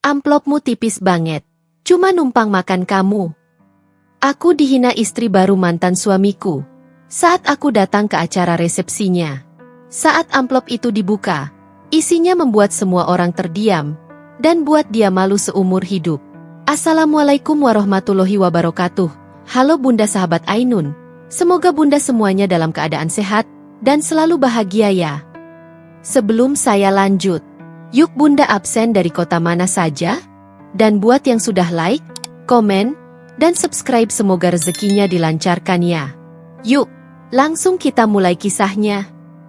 Amplopmu tipis banget. Cuma numpang makan kamu. Aku dihina istri baru mantan suamiku. Saat aku datang ke acara resepsinya. Saat amplop itu dibuka, isinya membuat semua orang terdiam, dan buat dia malu seumur hidup. Assalamualaikum warahmatullahi wabarakatuh. Halo Bunda sahabat Ainun. Semoga Bunda semuanya dalam keadaan sehat, dan selalu bahagia ya. Sebelum saya lanjut, yuk Bunda absen dari kota mana saja? Dan buat yang sudah like, komen, dan subscribe semoga rezekinya dilancarkan ya. Yuk, langsung kita mulai kisahnya.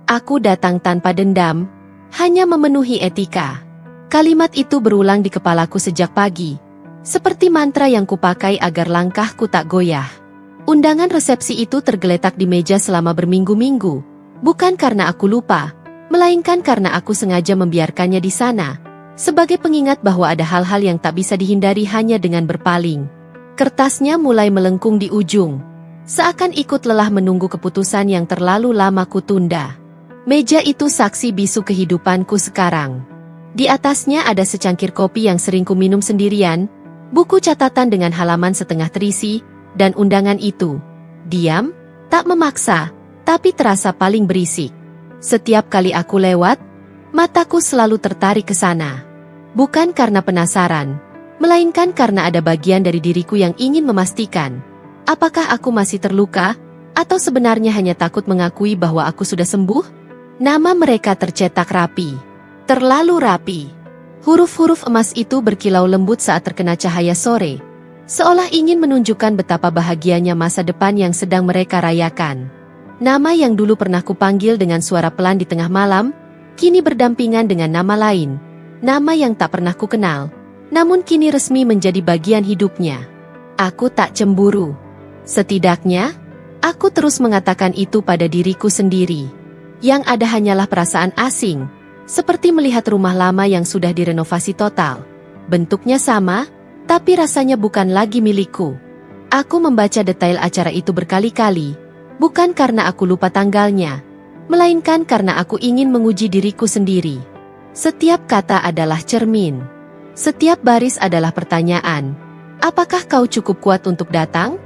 Aku datang tanpa dendam, hanya memenuhi etika. Kalimat itu berulang di kepalaku sejak pagi, seperti mantra yang kupakai agar langkahku tak goyah. Undangan resepsi itu tergeletak di meja selama berminggu-minggu, bukan karena aku lupa, melainkan karena aku sengaja membiarkannya di sana, sebagai pengingat bahwa ada hal-hal yang tak bisa dihindari hanya dengan berpaling. Kertasnya mulai melengkung di ujung, seakan ikut lelah menunggu keputusan yang terlalu lama kutunda. Meja itu saksi bisu kehidupanku sekarang. Di atasnya ada secangkir kopi yang sering ku minum sendirian, buku catatan dengan halaman setengah terisi, dan undangan itu. Diam, tak memaksa, tapi terasa paling berisik. Setiap kali aku lewat, mataku selalu tertarik ke sana. Bukan karena penasaran, melainkan karena ada bagian dari diriku yang ingin memastikan, apakah aku masih terluka, atau sebenarnya hanya takut mengakui bahwa aku sudah sembuh? Nama mereka tercetak rapi. Terlalu rapi. Huruf-huruf emas itu berkilau lembut saat terkena cahaya sore, seolah ingin menunjukkan betapa bahagianya masa depan yang sedang mereka rayakan. Nama yang dulu pernah kupanggil dengan suara pelan di tengah malam, kini berdampingan dengan nama lain. Nama yang tak pernah kukenal, namun kini resmi menjadi bagian hidupnya. Aku tak cemburu. Setidaknya, aku terus mengatakan itu pada diriku sendiri. Yang ada hanyalah perasaan asing, seperti melihat rumah lama yang sudah direnovasi total. Bentuknya sama, tapi rasanya bukan lagi milikku. Aku membaca detail acara itu berkali-kali, bukan karena aku lupa tanggalnya, melainkan karena aku ingin menguji diriku sendiri. Setiap kata adalah cermin. Setiap baris adalah pertanyaan. Apakah kau cukup kuat untuk datang?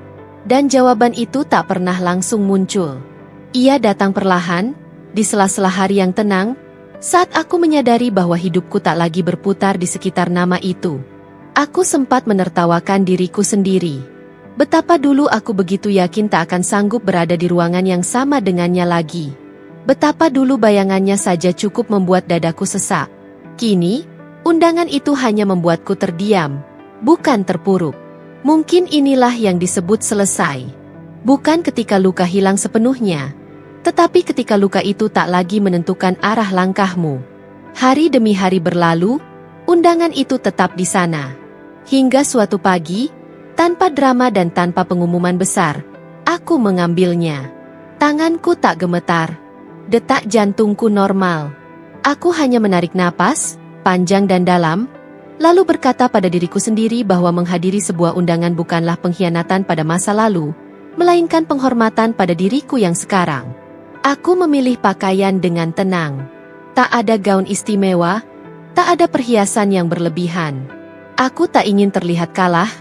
Dan jawaban itu tak pernah langsung muncul. Ia datang perlahan, di sela-sela hari yang tenang, saat aku menyadari bahwa hidupku tak lagi berputar di sekitar nama itu. Aku sempat menertawakan diriku sendiri. Betapa dulu aku begitu yakin tak akan sanggup berada di ruangan yang sama dengannya lagi. Betapa dulu bayangannya saja cukup membuat dadaku sesak. Kini, undangan itu hanya membuatku terdiam, bukan terpuruk. Mungkin inilah yang disebut selesai. Bukan ketika luka hilang sepenuhnya, tetapi ketika luka itu tak lagi menentukan arah langkahmu. Hari demi hari berlalu, undangan itu tetap di sana. Hingga suatu pagi, tanpa drama dan tanpa pengumuman besar, aku mengambilnya. Tanganku tak gemetar. Detak jantungku normal. Aku hanya menarik napas, panjang dan dalam, lalu berkata pada diriku sendiri bahwa menghadiri sebuah undangan bukanlah pengkhianatan pada masa lalu, melainkan penghormatan pada diriku yang sekarang. Aku memilih pakaian dengan tenang. Tak ada gaun istimewa, tak ada perhiasan yang berlebihan. Aku tak ingin terlihat kalah,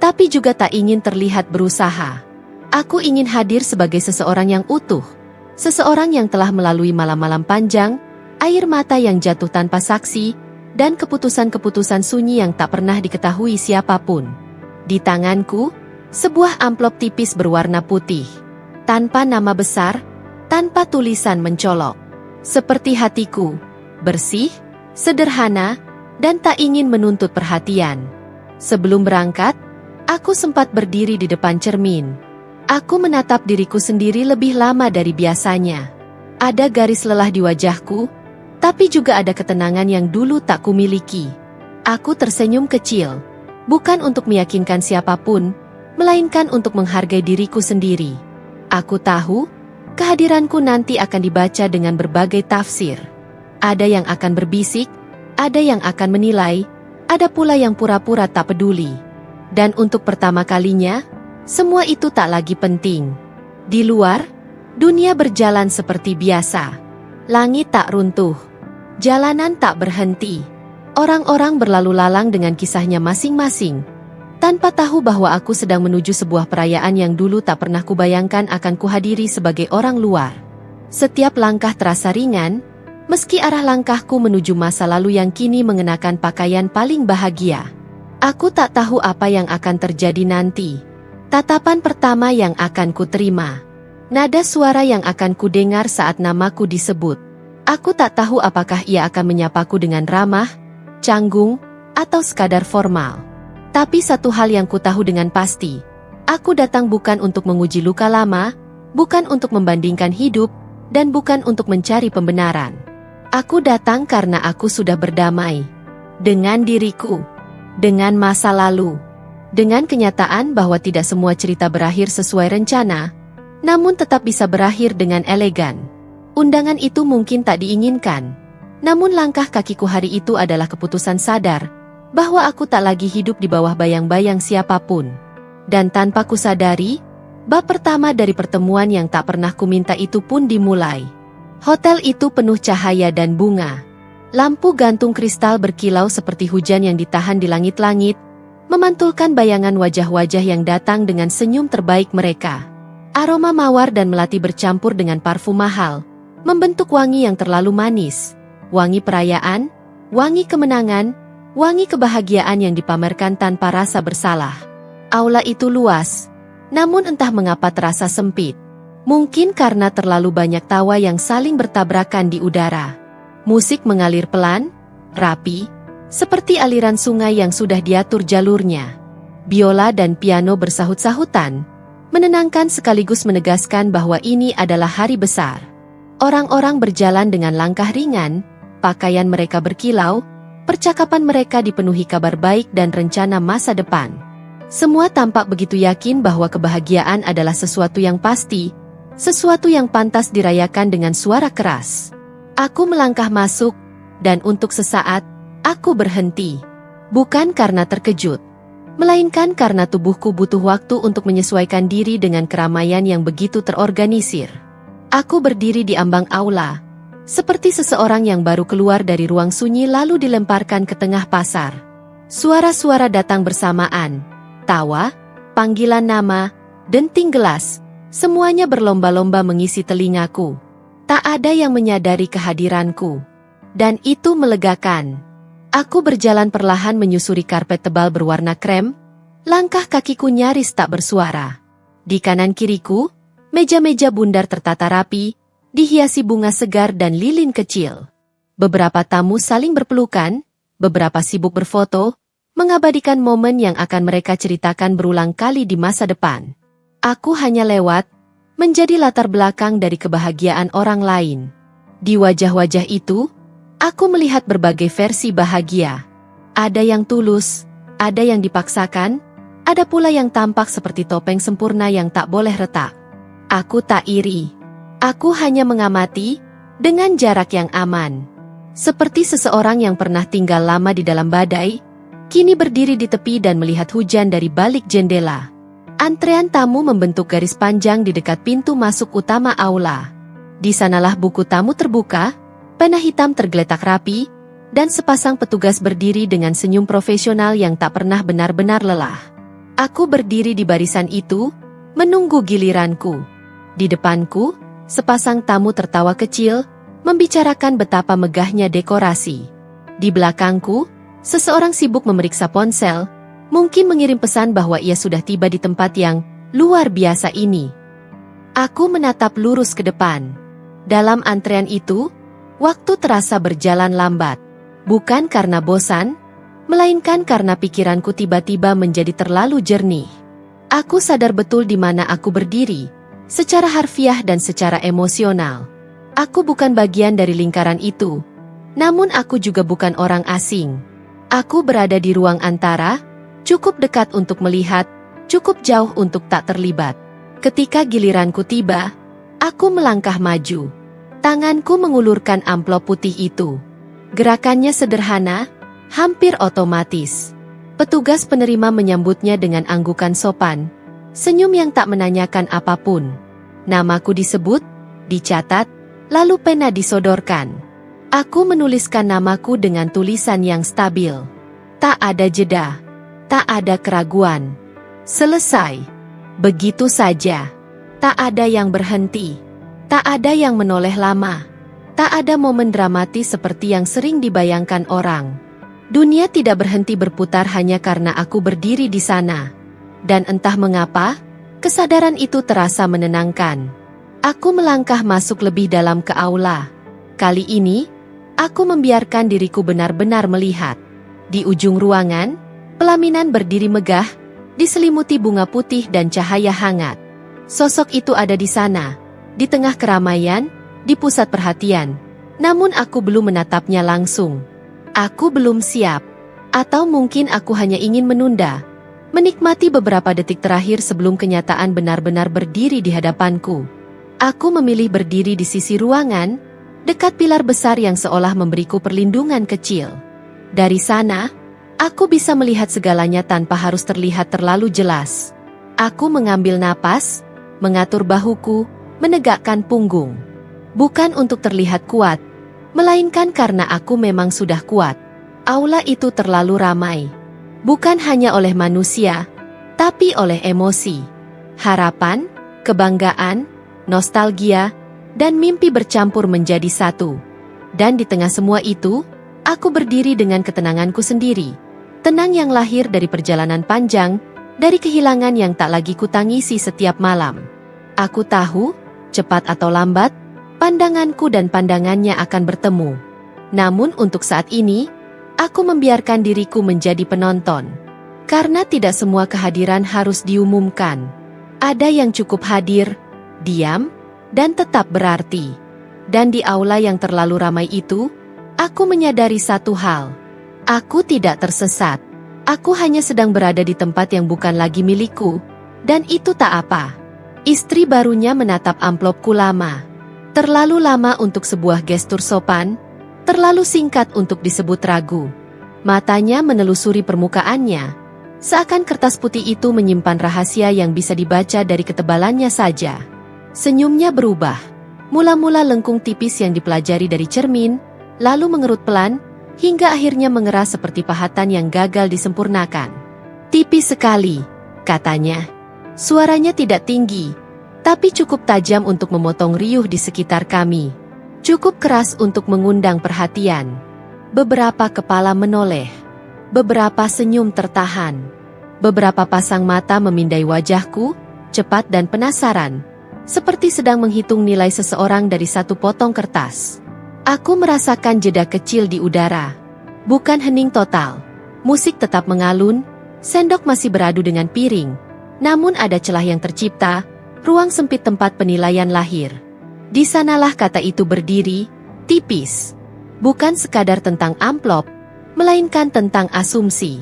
tapi juga tak ingin terlihat berusaha. Aku ingin hadir sebagai seseorang yang utuh, seseorang yang telah melalui malam-malam panjang, air mata yang jatuh tanpa saksi, dan keputusan-keputusan sunyi yang tak pernah diketahui siapapun. Di tanganku, sebuah amplop tipis berwarna putih, tanpa nama besar, tanpa tulisan mencolok. Seperti hatiku, bersih, sederhana, dan tak ingin menuntut perhatian. Sebelum berangkat, aku sempat berdiri di depan cermin. Aku menatap diriku sendiri lebih lama dari biasanya. Ada garis lelah di wajahku, tapi juga ada ketenangan yang dulu tak kumiliki. Aku tersenyum kecil, bukan untuk meyakinkan siapapun, melainkan untuk menghargai diriku sendiri. Aku tahu, kehadiranku nanti akan dibaca dengan berbagai tafsir. Ada yang akan berbisik, ada yang akan menilai, ada pula yang pura-pura tak peduli. Dan untuk pertama kalinya, semua itu tak lagi penting. Di luar, dunia berjalan seperti biasa. Langit tak runtuh. Jalanan tak berhenti. Orang-orang berlalu lalang dengan kisahnya masing-masing, tanpa tahu bahwa aku sedang menuju sebuah perayaan yang dulu tak pernah kubayangkan akan kuhadiri sebagai orang luar. Setiap langkah terasa ringan, meski arah langkahku menuju masa lalu yang kini mengenakan pakaian paling bahagia. Aku tak tahu apa yang akan terjadi nanti. Tatapan pertama yang akan kuterima, nada suara yang akan kudengar saat namaku disebut. Aku tak tahu apakah ia akan menyapaku dengan ramah, canggung, atau sekadar formal. Tapi satu hal yang kutahu dengan pasti, aku datang bukan untuk menguji luka lama, bukan untuk membandingkan hidup, dan bukan untuk mencari pembenaran. Aku datang karena aku sudah berdamai dengan diriku, dengan masa lalu, dengan kenyataan bahwa tidak semua cerita berakhir sesuai rencana, namun tetap bisa berakhir dengan elegan. Undangan itu mungkin tak diinginkan, namun langkah kakiku hari itu adalah keputusan sadar bahwa aku tak lagi hidup di bawah bayang-bayang siapapun. Dan tanpa kusadari, bab pertama dari pertemuan yang tak pernah kuminta itu pun dimulai. Hotel itu penuh cahaya dan bunga. Lampu gantung kristal berkilau seperti hujan yang ditahan di langit-langit, memantulkan bayangan wajah-wajah yang datang dengan senyum terbaik mereka. Aroma mawar dan melati bercampur dengan parfum mahal, membentuk wangi yang terlalu manis. Wangi perayaan, wangi kemenangan, wangi kebahagiaan yang dipamerkan tanpa rasa bersalah. Aula itu luas, namun entah mengapa terasa sempit. Mungkin karena terlalu banyak tawa yang saling bertabrakan di udara. Musik mengalir pelan, rapi, seperti aliran sungai yang sudah diatur jalurnya. Biola dan piano bersahut-sahutan, menenangkan sekaligus menegaskan bahwa ini adalah hari besar. Orang-orang berjalan dengan langkah ringan, pakaian mereka berkilau, percakapan mereka dipenuhi kabar baik dan rencana masa depan. Semua tampak begitu yakin bahwa kebahagiaan adalah sesuatu yang pasti, sesuatu yang pantas dirayakan dengan suara keras. Aku melangkah masuk, dan untuk sesaat, aku berhenti. Bukan karena terkejut, melainkan karena tubuhku butuh waktu untuk menyesuaikan diri dengan keramaian yang begitu terorganisir. Aku berdiri di ambang aula, seperti seseorang yang baru keluar dari ruang sunyi lalu dilemparkan ke tengah pasar. Suara-suara datang bersamaan, tawa, panggilan nama, denting gelas, semuanya berlomba-lomba mengisi telingaku. Tak ada yang menyadari kehadiranku. Dan itu melegakan. Aku berjalan perlahan menyusuri karpet tebal berwarna krem, langkah kakiku nyaris tak bersuara. Di kanan kiriku, meja-meja bundar tertata rapi, dihiasi bunga segar dan lilin kecil. Beberapa tamu saling berpelukan, beberapa sibuk berfoto, mengabadikan momen yang akan mereka ceritakan berulang kali di masa depan. Aku hanya lewat, menjadi latar belakang dari kebahagiaan orang lain. Di wajah-wajah itu, aku melihat berbagai versi bahagia. Ada yang tulus, ada yang dipaksakan, ada pula yang tampak seperti topeng sempurna yang tak boleh retak. Aku tak iri. Aku hanya mengamati, dengan jarak yang aman. Seperti seseorang yang pernah tinggal lama di dalam badai, kini berdiri di tepi dan melihat hujan dari balik jendela. Antrean tamu membentuk garis panjang di dekat pintu masuk utama aula. Di sanalah buku tamu terbuka, pena hitam tergeletak rapi, dan sepasang petugas berdiri dengan senyum profesional yang tak pernah benar-benar lelah. Aku berdiri di barisan itu, menunggu giliranku. Di depanku, sepasang tamu tertawa kecil, membicarakan betapa megahnya dekorasi. Di belakangku, seseorang sibuk memeriksa ponsel, mungkin mengirim pesan bahwa ia sudah tiba di tempat yang luar biasa ini. Aku menatap lurus ke depan. Dalam antrean itu, waktu terasa berjalan lambat. Bukan karena bosan, melainkan karena pikiranku tiba-tiba menjadi terlalu jernih. Aku sadar betul di mana aku berdiri, secara harfiah dan secara emosional. Aku bukan bagian dari lingkaran itu, namun aku juga bukan orang asing. Aku berada di ruang antara, cukup dekat untuk melihat, cukup jauh untuk tak terlibat. Ketika giliranku tiba, aku melangkah maju. Tanganku mengulurkan amplop putih itu. Gerakannya sederhana, hampir otomatis. Petugas penerima menyambutnya dengan anggukan sopan, senyum yang tak menanyakan apapun. Namaku disebut, dicatat, lalu pena disodorkan. Aku menuliskan namaku dengan tulisan yang stabil. Tak ada jeda. Tak ada keraguan. Selesai. Begitu saja. Tak ada yang berhenti. Tak ada yang menoleh lama. Tak ada momen dramatis seperti yang sering dibayangkan orang. Dunia tidak berhenti berputar hanya karena aku berdiri di sana. Dan entah mengapa, kesadaran itu terasa menenangkan. Aku melangkah masuk lebih dalam ke aula. Kali ini, aku membiarkan diriku benar-benar melihat. Di ujung ruangan, pelaminan berdiri megah, diselimuti bunga putih dan cahaya hangat. Sosok itu ada di sana, di tengah keramaian, di pusat perhatian. Namun aku belum menatapnya langsung. Aku belum siap. Atau mungkin aku hanya ingin menunda, menikmati beberapa detik terakhir sebelum kenyataan benar-benar berdiri di hadapanku. Aku memilih berdiri di sisi ruangan, dekat pilar besar yang seolah memberiku perlindungan kecil. Dari sana, aku bisa melihat segalanya tanpa harus terlihat terlalu jelas. Aku mengambil napas, mengatur bahuku, menegakkan punggung. Bukan untuk terlihat kuat, melainkan karena aku memang sudah kuat. Aula itu terlalu ramai. Bukan hanya oleh manusia, tapi oleh emosi. Harapan, kebanggaan, nostalgia, dan mimpi bercampur menjadi satu. Dan di tengah semua itu, aku berdiri dengan ketenanganku sendiri. Tenang yang lahir dari perjalanan panjang, dari kehilangan yang tak lagi kutangisi setiap malam. Aku tahu, cepat atau lambat, pandanganku dan pandangannya akan bertemu. Namun untuk saat ini, aku membiarkan diriku menjadi penonton. Karena tidak semua kehadiran harus diumumkan. Ada yang cukup hadir, diam, dan tetap berarti. Dan di aula yang terlalu ramai itu, aku menyadari satu hal. Aku tidak tersesat. Aku hanya sedang berada di tempat yang bukan lagi milikku, dan itu tak apa. Istri barunya menatap amplopku lama. Terlalu lama untuk sebuah gestur sopan, terlalu singkat untuk disebut ragu. Matanya menelusuri permukaannya, seakan kertas putih itu menyimpan rahasia yang bisa dibaca dari ketebalannya saja. Senyumnya berubah. Mula-mula lengkung tipis yang dipelajari dari cermin, lalu mengerut pelan, hingga akhirnya mengeras seperti pahatan yang gagal disempurnakan. Tipis sekali, katanya. Suaranya tidak tinggi, tapi cukup tajam untuk memotong riuh di sekitar kami. Cukup keras untuk mengundang perhatian. Beberapa kepala menoleh. Beberapa senyum tertahan. Beberapa pasang mata memindai wajahku, cepat dan penasaran. Seperti sedang menghitung nilai seseorang dari satu potong kertas. Aku merasakan jeda kecil di udara. Bukan hening total. Musik tetap mengalun, sendok masih beradu dengan piring. Namun ada celah yang tercipta, ruang sempit tempat penilaian lahir. Di sanalah kata itu berdiri, tipis. Bukan sekadar tentang amplop, melainkan tentang asumsi.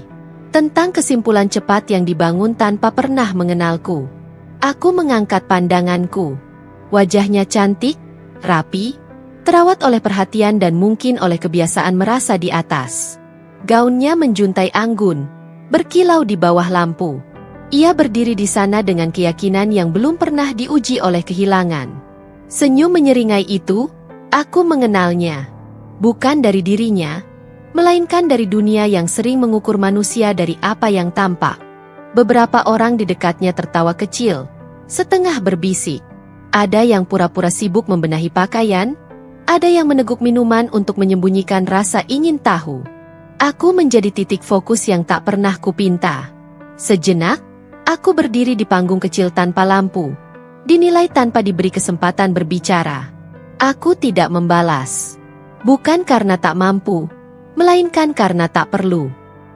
Tentang kesimpulan cepat yang dibangun tanpa pernah mengenalku. Aku mengangkat pandanganku. Wajahnya cantik, rapi, terawat oleh perhatian dan mungkin oleh kebiasaan merasa di atas. Gaunnya menjuntai anggun, berkilau di bawah lampu. Ia berdiri di sana dengan keyakinan yang belum pernah diuji oleh kehilangan. Senyum menyeringai itu, aku mengenalnya. Bukan dari dirinya, melainkan dari dunia yang sering mengukur manusia dari apa yang tampak. Beberapa orang di dekatnya tertawa kecil, setengah berbisik. Ada yang pura-pura sibuk membenahi pakaian, ada yang meneguk minuman untuk menyembunyikan rasa ingin tahu. Aku menjadi titik fokus yang tak pernah kupinta. Sejenak, aku berdiri di panggung kecil tanpa lampu, dinilai tanpa diberi kesempatan berbicara. Aku tidak membalas. Bukan karena tak mampu, melainkan karena tak perlu.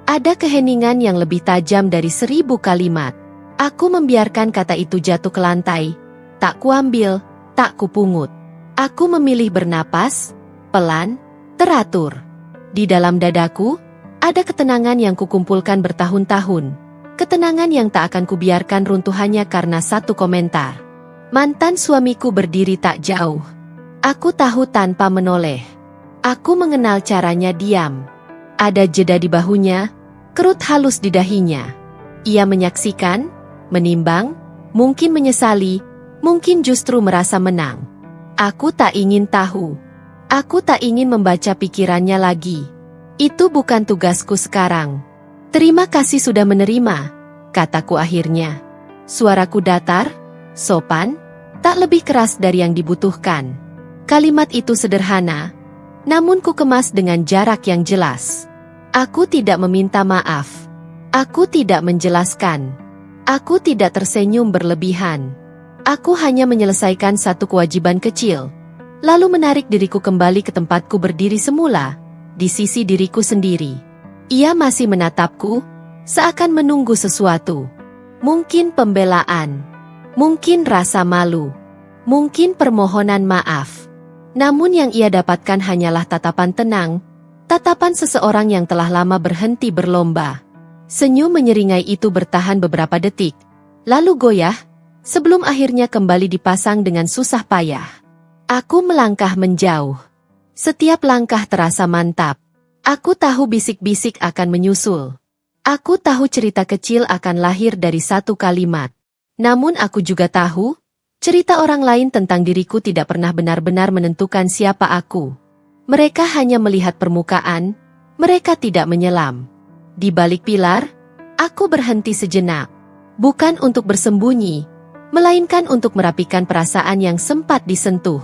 Ada keheningan yang lebih tajam dari 1000 kalimat. Aku membiarkan kata itu jatuh ke lantai. Tak kuambil, tak kupungut. Aku memilih bernapas, pelan, teratur. Di dalam dadaku, ada ketenangan yang kukumpulkan bertahun-tahun. Ketenangan yang tak akan kubiarkan runtuh hanya karena satu komentar. Mantan suamiku berdiri tak jauh. Aku tahu tanpa menoleh. Aku mengenal caranya diam. Ada jeda di bahunya, kerut halus di dahinya. Ia menyaksikan, menimbang, mungkin menyesali, mungkin justru merasa menang. Aku tak ingin tahu. Aku tak ingin membaca pikirannya lagi. Itu bukan tugasku sekarang. Terima kasih sudah menerima, kataku akhirnya. Suaraku datar, sopan, tak lebih keras dari yang dibutuhkan. Kalimat itu sederhana, namun ku kemas dengan jarak yang jelas. Aku tidak meminta maaf. Aku tidak menjelaskan. Aku tidak tersenyum berlebihan. Aku hanya menyelesaikan satu kewajiban kecil, lalu menarik diriku kembali ke tempatku berdiri semula, di sisi diriku sendiri. Ia masih menatapku, seakan menunggu sesuatu. Mungkin pembelaan, mungkin rasa malu, mungkin permohonan maaf. Namun yang ia dapatkan hanyalah tatapan tenang, tatapan seseorang yang telah lama berhenti berlomba. Senyum menyeringai itu bertahan beberapa detik, lalu goyah, sebelum akhirnya kembali dipasang dengan susah payah. Aku melangkah menjauh. Setiap langkah terasa mantap. Aku tahu bisik-bisik akan menyusul. Aku tahu cerita kecil akan lahir dari satu kalimat. Namun aku juga tahu, cerita orang lain tentang diriku tidak pernah benar-benar menentukan siapa aku. Mereka hanya melihat permukaan, mereka tidak menyelam. Di balik pilar, aku berhenti sejenak. Bukan untuk bersembunyi, melainkan untuk merapikan perasaan yang sempat disentuh.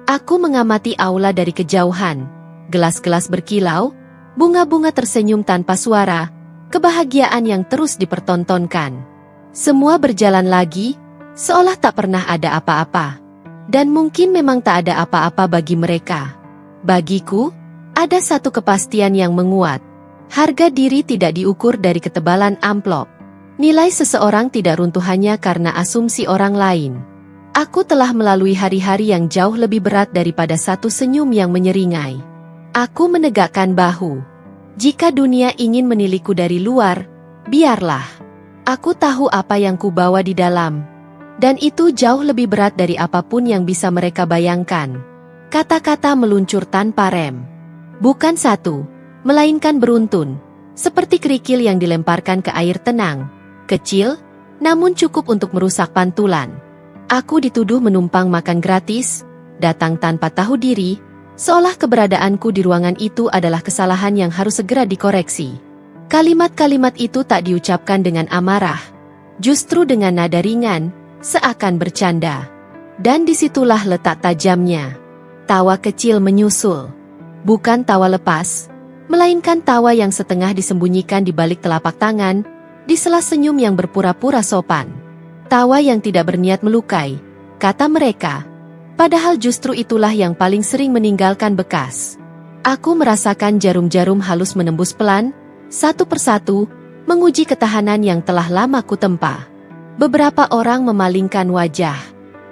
Aku mengamati aula dari kejauhan, gelas-gelas berkilau, bunga-bunga tersenyum tanpa suara, kebahagiaan yang terus dipertontonkan. Semua berjalan lagi, seolah tak pernah ada apa-apa. Dan mungkin memang tak ada apa-apa bagi mereka. Bagiku, ada satu kepastian yang menguat. Harga diri tidak diukur dari ketebalan amplop. Nilai seseorang tidak runtuh hanya karena asumsi orang lain. Aku telah melalui hari-hari yang jauh lebih berat daripada satu senyum yang menyeringai. Aku menegakkan bahu. Jika dunia ingin menilaiku dari luar, biarlah. Aku tahu apa yang kubawa di dalam. Dan itu jauh lebih berat dari apapun yang bisa mereka bayangkan. Kata-kata meluncur tanpa rem. Bukan satu, melainkan beruntun. Seperti kerikil yang dilemparkan ke air tenang. Kecil, namun cukup untuk merusak pantulan. Aku dituduh menumpang makan gratis, datang tanpa tahu diri, seolah keberadaanku di ruangan itu adalah kesalahan yang harus segera dikoreksi. Kalimat-kalimat itu tak diucapkan dengan amarah, justru dengan nada ringan, seakan bercanda. Dan disitulah letak tajamnya. Tawa kecil menyusul. Bukan tawa lepas, melainkan tawa yang setengah disembunyikan di balik telapak tangan, di sela senyum yang berpura-pura sopan. Tawa yang tidak berniat melukai, kata mereka. Padahal justru itulah yang paling sering meninggalkan bekas. Aku merasakan jarum-jarum halus menembus pelan, satu persatu, menguji ketahanan yang telah lama kutempa. Beberapa orang memalingkan wajah.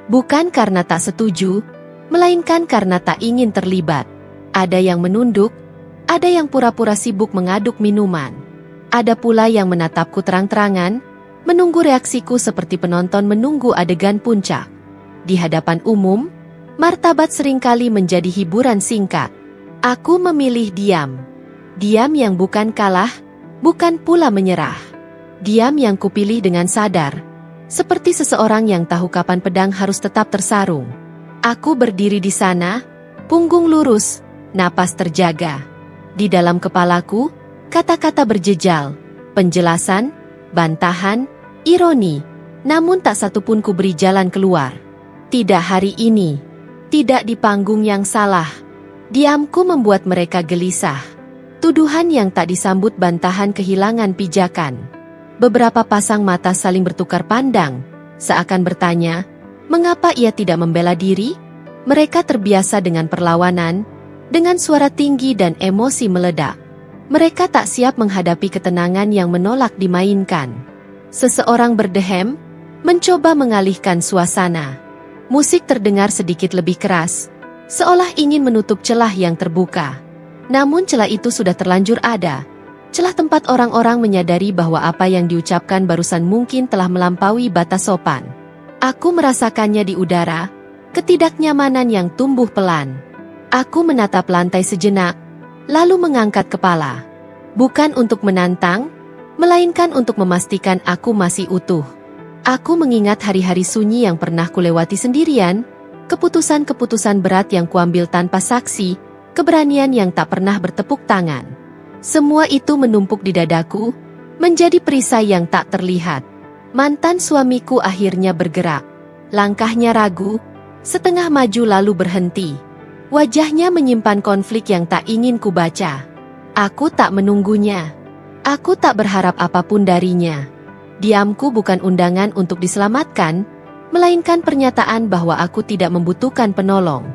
Bukan karena tak setuju, melainkan karena tak ingin terlibat. Ada yang menunduk, ada yang pura-pura sibuk mengaduk minuman. Ada pula yang menatapku terang-terangan, menunggu reaksiku seperti penonton menunggu adegan puncak. Di hadapan umum, martabat seringkali menjadi hiburan singkat. Aku memilih diam. Diam yang bukan kalah, bukan pula menyerah. Diam yang kupilih dengan sadar. Seperti seseorang yang tahu kapan pedang harus tetap tersarung. Aku berdiri di sana, punggung lurus, napas terjaga. Di dalam kepalaku, kata-kata berjejal, penjelasan, bantahan, ironi, namun tak satupun ku beri jalan keluar. Tidak hari ini. Tidak di panggung yang salah. Diamku membuat mereka gelisah. Tuduhan yang tak disambut bantahan kehilangan pijakan. Beberapa pasang mata saling bertukar pandang, seakan bertanya, mengapa ia tidak membela diri? Mereka terbiasa dengan perlawanan, dengan suara tinggi dan emosi meledak. Mereka tak siap menghadapi ketenangan yang menolak dimainkan. Seseorang berdehem, mencoba mengalihkan suasana. Musik terdengar sedikit lebih keras, seolah ingin menutup celah yang terbuka. Namun celah itu sudah terlanjur ada. Celah tempat orang-orang menyadari bahwa apa yang diucapkan barusan mungkin telah melampaui batas sopan. Aku merasakannya di udara, ketidaknyamanan yang tumbuh pelan. Aku menatap lantai sejenak, lalu mengangkat kepala. Bukan untuk menantang, melainkan untuk memastikan aku masih utuh. Aku mengingat hari-hari sunyi yang pernah kulewati sendirian, keputusan-keputusan berat yang kuambil tanpa saksi, keberanian yang tak pernah bertepuk tangan. Semua itu menumpuk di dadaku, menjadi perisai yang tak terlihat. Mantan suamiku akhirnya bergerak. Langkahnya ragu, setengah maju lalu berhenti. Wajahnya menyimpan konflik yang tak ingin kubaca. Aku tak menunggunya. Aku tak berharap apapun darinya. Diamku bukan undangan untuk diselamatkan, melainkan pernyataan bahwa aku tidak membutuhkan penolong.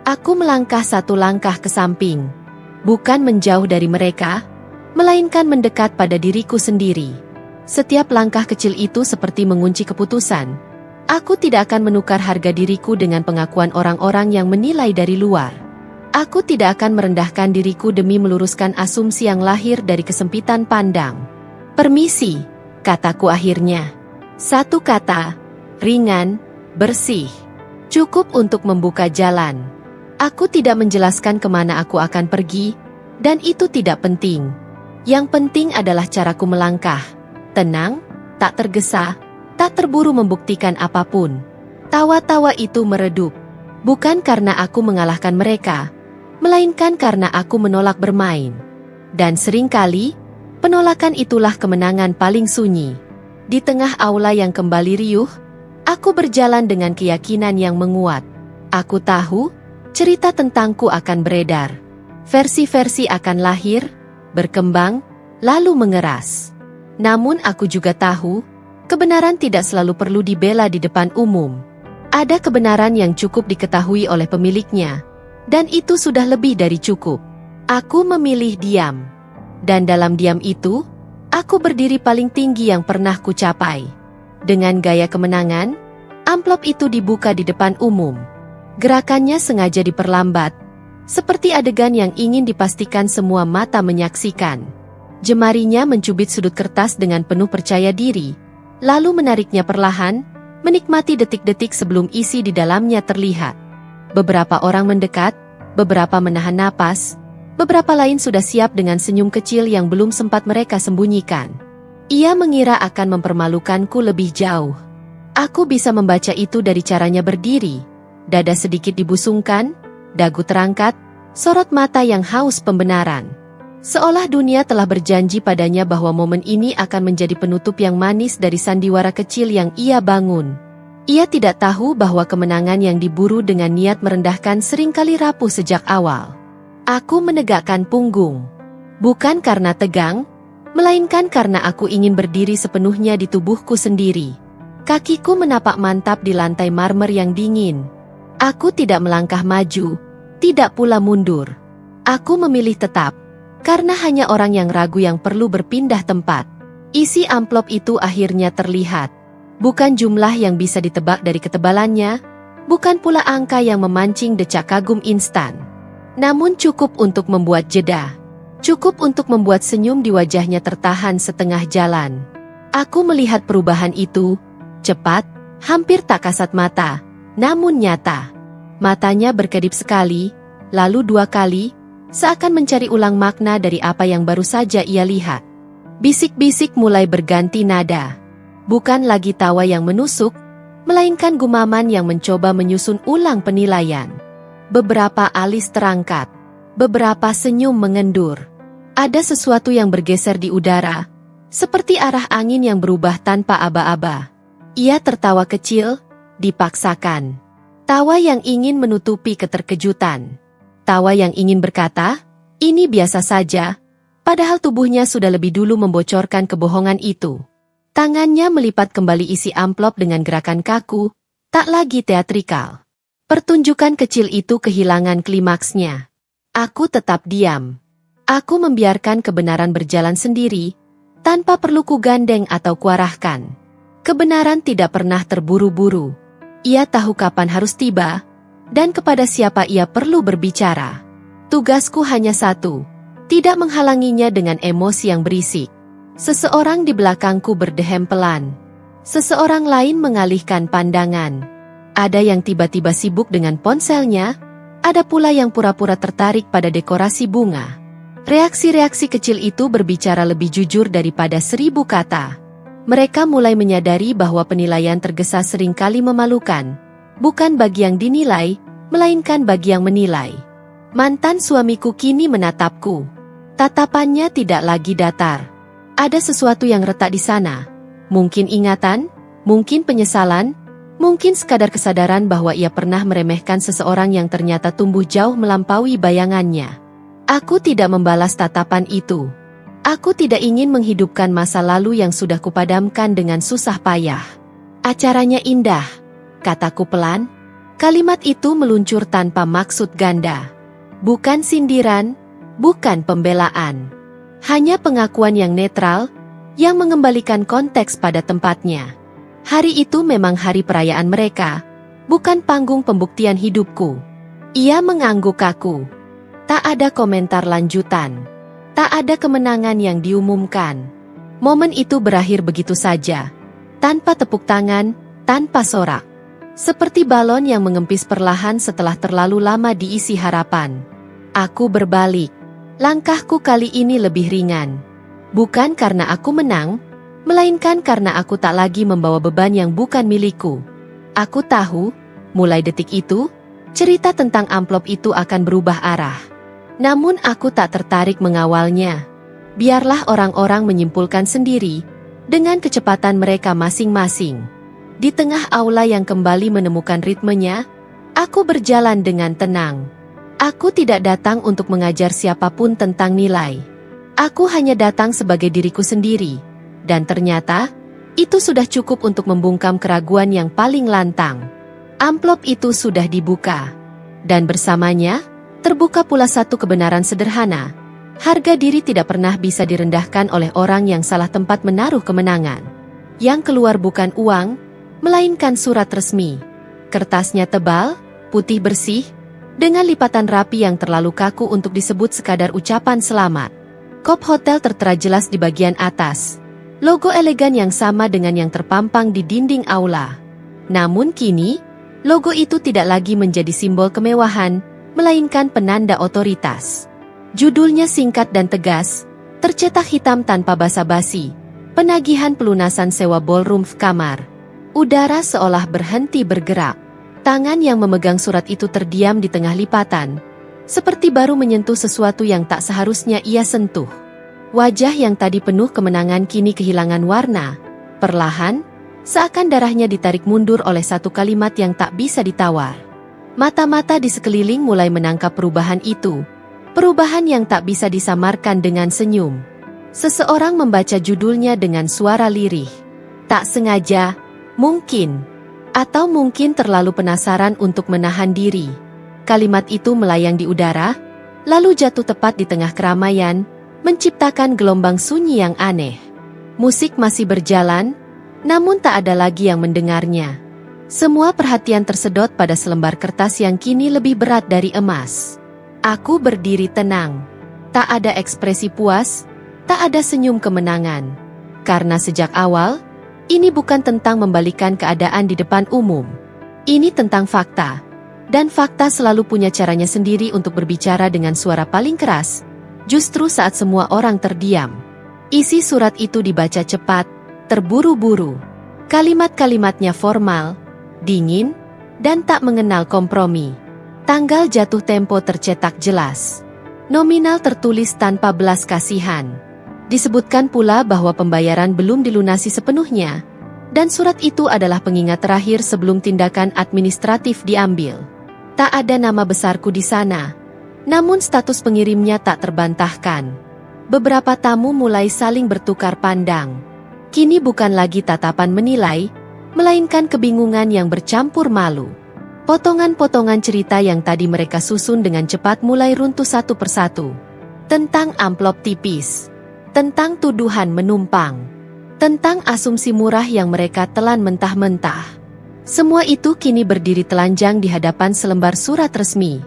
Aku melangkah satu langkah ke samping. Bukan menjauh dari mereka, melainkan mendekat pada diriku sendiri. Setiap langkah kecil itu seperti mengunci keputusan. Aku tidak akan menukar harga diriku dengan pengakuan orang-orang yang menilai dari luar. Aku tidak akan merendahkan diriku demi meluruskan asumsi yang lahir dari kesempitan pandang. Permisi, kataku akhirnya. Satu kata, ringan, bersih. Cukup untuk membuka jalan. Aku tidak menjelaskan kemana aku akan pergi, dan itu tidak penting. Yang penting adalah caraku melangkah. Tenang, tak tergesa, tak terburu membuktikan apapun. Tawa-tawa itu meredup. Bukan karena aku mengalahkan mereka, melainkan karena aku menolak bermain. Dan seringkali, penolakan itulah kemenangan paling sunyi. Di tengah aula yang kembali riuh, aku berjalan dengan keyakinan yang menguat. Aku tahu, cerita tentangku akan beredar. Versi-versi akan lahir, berkembang, lalu mengeras. Namun aku juga tahu, kebenaran tidak selalu perlu dibela di depan umum. Ada kebenaran yang cukup diketahui oleh pemiliknya, dan itu sudah lebih dari cukup. Aku memilih diam. Dan dalam diam itu, aku berdiri paling tinggi yang pernah kucapai. Dengan gaya kemenangan, amplop itu dibuka di depan umum. Gerakannya sengaja diperlambat, seperti adegan yang ingin dipastikan semua mata menyaksikan. Jemarinya mencubit sudut kertas dengan penuh percaya diri, lalu menariknya perlahan, menikmati detik-detik sebelum isi di dalamnya terlihat. Beberapa orang mendekat, beberapa menahan napas, beberapa lain sudah siap dengan senyum kecil yang belum sempat mereka sembunyikan. Ia mengira akan mempermalukanku lebih jauh. Aku bisa membaca itu dari caranya berdiri. Dada sedikit dibusungkan, dagu terangkat, sorot mata yang haus pembenaran. Seolah dunia telah berjanji padanya bahwa momen ini akan menjadi penutup yang manis dari sandiwara kecil yang ia bangun. Ia tidak tahu bahwa kemenangan yang diburu dengan niat merendahkan seringkali rapuh sejak awal. Aku menegakkan punggung. Bukan karena tegang, melainkan karena aku ingin berdiri sepenuhnya di tubuhku sendiri. Kakiku menapak mantap di lantai marmer yang dingin. Aku tidak melangkah maju, tidak pula mundur. Aku memilih tetap, karena hanya orang yang ragu yang perlu berpindah tempat. Isi amplop itu akhirnya terlihat. Bukan jumlah yang bisa ditebak dari ketebalannya, bukan pula angka yang memancing decak kagum instan. Namun cukup untuk membuat jeda. Cukup untuk membuat senyum di wajahnya tertahan setengah jalan. Aku melihat perubahan itu, cepat, hampir tak kasat mata, namun nyata. Matanya berkedip sekali, lalu dua kali, seakan mencari ulang makna dari apa yang baru saja ia lihat. Bisik-bisik mulai berganti nada. Bukan lagi tawa yang menusuk, melainkan gumaman yang mencoba menyusun ulang penilaian. Beberapa alis terangkat, beberapa senyum mengendur. Ada sesuatu yang bergeser di udara, seperti arah angin yang berubah tanpa aba-aba. Ia tertawa kecil, dipaksakan. Tawa yang ingin menutupi keterkejutan. Tawa yang ingin berkata, ini biasa saja, padahal tubuhnya sudah lebih dulu membocorkan kebohongan itu. Tangannya melipat kembali isi amplop dengan gerakan kaku, tak lagi teatrikal. Pertunjukan kecil itu kehilangan klimaksnya. Aku tetap diam. Aku membiarkan kebenaran berjalan sendiri, tanpa perlu kugandeng atau kuarahkan. Kebenaran tidak pernah terburu-buru. Ia tahu kapan harus tiba, dan kepada siapa ia perlu berbicara. Tugasku hanya satu, tidak menghalanginya dengan emosi yang berisik. Seseorang di belakangku berdehem pelan. Seseorang lain mengalihkan pandangan. Ada yang tiba-tiba sibuk dengan ponselnya, ada pula yang pura-pura tertarik pada dekorasi bunga. Reaksi-reaksi kecil itu berbicara lebih jujur daripada 1000 kata. Mereka mulai menyadari bahwa penilaian tergesa seringkali memalukan, Bukan bagi yang dinilai, melainkan bagi yang menilai. Mantan suamiku kini menatapku. Tatapannya tidak lagi datar. Ada sesuatu yang retak di sana. Mungkin ingatan, mungkin penyesalan, mungkin sekadar kesadaran bahwa ia pernah meremehkan seseorang yang ternyata tumbuh jauh melampaui bayangannya. Aku tidak membalas tatapan itu. Aku tidak ingin menghidupkan masa lalu yang sudah kupadamkan dengan susah payah. Acaranya indah, kataku pelan. Kalimat itu meluncur tanpa maksud ganda. Bukan sindiran, bukan pembelaan. Hanya pengakuan yang netral, yang mengembalikan konteks pada tempatnya. Hari itu memang hari perayaan mereka, bukan panggung pembuktian hidupku. Ia mengangguk kaku. Tak ada komentar lanjutan. Tak ada kemenangan yang diumumkan. Momen itu berakhir begitu saja. Tanpa tepuk tangan, tanpa sorak. Seperti balon yang mengempis perlahan setelah terlalu lama diisi harapan. Aku berbalik. Langkahku kali ini lebih ringan. Bukan karena aku menang, melainkan karena aku tak lagi membawa beban yang bukan milikku. Aku tahu, mulai detik itu, cerita tentang amplop itu akan berubah arah. Namun aku tak tertarik mengawalnya. Biarlah orang-orang menyimpulkan sendiri, dengan kecepatan mereka masing-masing. Di tengah aula yang kembali menemukan ritmenya, aku berjalan dengan tenang. Aku tidak datang untuk mengajar siapapun tentang nilai. Aku hanya datang sebagai diriku sendiri. Dan ternyata, itu sudah cukup untuk membungkam keraguan yang paling lantang. Amplop itu sudah dibuka. Dan bersamanya, terbuka pula satu kebenaran sederhana. Harga diri tidak pernah bisa direndahkan oleh orang yang salah tempat menaruh kemenangan. Yang keluar bukan uang, melainkan surat resmi. Kertasnya tebal, putih bersih, dengan lipatan rapi yang terlalu kaku untuk disebut sekadar ucapan selamat. Kop hotel tertera jelas di bagian atas. Logo elegan yang sama dengan yang terpampang di dinding aula. Namun kini, logo itu tidak lagi menjadi simbol kemewahan, melainkan penanda otoritas. Judulnya singkat dan tegas, tercetak hitam tanpa basa-basi. Penagihan pelunasan sewa ballroom kamar. Udara seolah berhenti bergerak. Tangan yang memegang surat itu terdiam di tengah lipatan, seperti baru menyentuh sesuatu yang tak seharusnya ia sentuh. Wajah yang tadi penuh kemenangan kini kehilangan warna. Perlahan, seakan darahnya ditarik mundur oleh satu kalimat yang tak bisa ditawar. Mata-mata di sekeliling mulai menangkap perubahan itu. Perubahan yang tak bisa disamarkan dengan senyum. Seseorang membaca judulnya dengan suara lirih. Tak sengaja, mungkin. Atau mungkin terlalu penasaran untuk menahan diri. Kalimat itu melayang di udara, lalu jatuh tepat di tengah keramaian, menciptakan gelombang sunyi yang aneh. Musik masih berjalan, namun tak ada lagi yang mendengarnya. Semua perhatian tersedot pada selembar kertas yang kini lebih berat dari emas. Aku berdiri tenang. Tak ada ekspresi puas, tak ada senyum kemenangan. Karena sejak awal, ini bukan tentang membalikan keadaan di depan umum. Ini tentang fakta. Dan fakta selalu punya caranya sendiri untuk berbicara dengan suara paling keras, justru saat semua orang terdiam. Isi surat itu dibaca cepat, terburu-buru. Kalimat-kalimatnya formal, dingin, dan tak mengenal kompromi. Tanggal jatuh tempo tercetak jelas. Nominal tertulis tanpa belas kasihan. Disebutkan pula bahwa pembayaran belum dilunasi sepenuhnya, dan surat itu adalah pengingat terakhir sebelum tindakan administratif diambil. Tak ada nama besarku di sana, namun status pengirimnya tak terbantahkan. Beberapa tamu mulai saling bertukar pandang. Kini bukan lagi tatapan menilai, melainkan kebingungan yang bercampur malu. Potongan-potongan cerita yang tadi mereka susun dengan cepat mulai runtuh satu persatu. Tentang amplop tipis. Tentang tuduhan menumpang. Tentang asumsi murah yang mereka telan mentah-mentah. Semua itu kini berdiri telanjang di hadapan selembar surat resmi.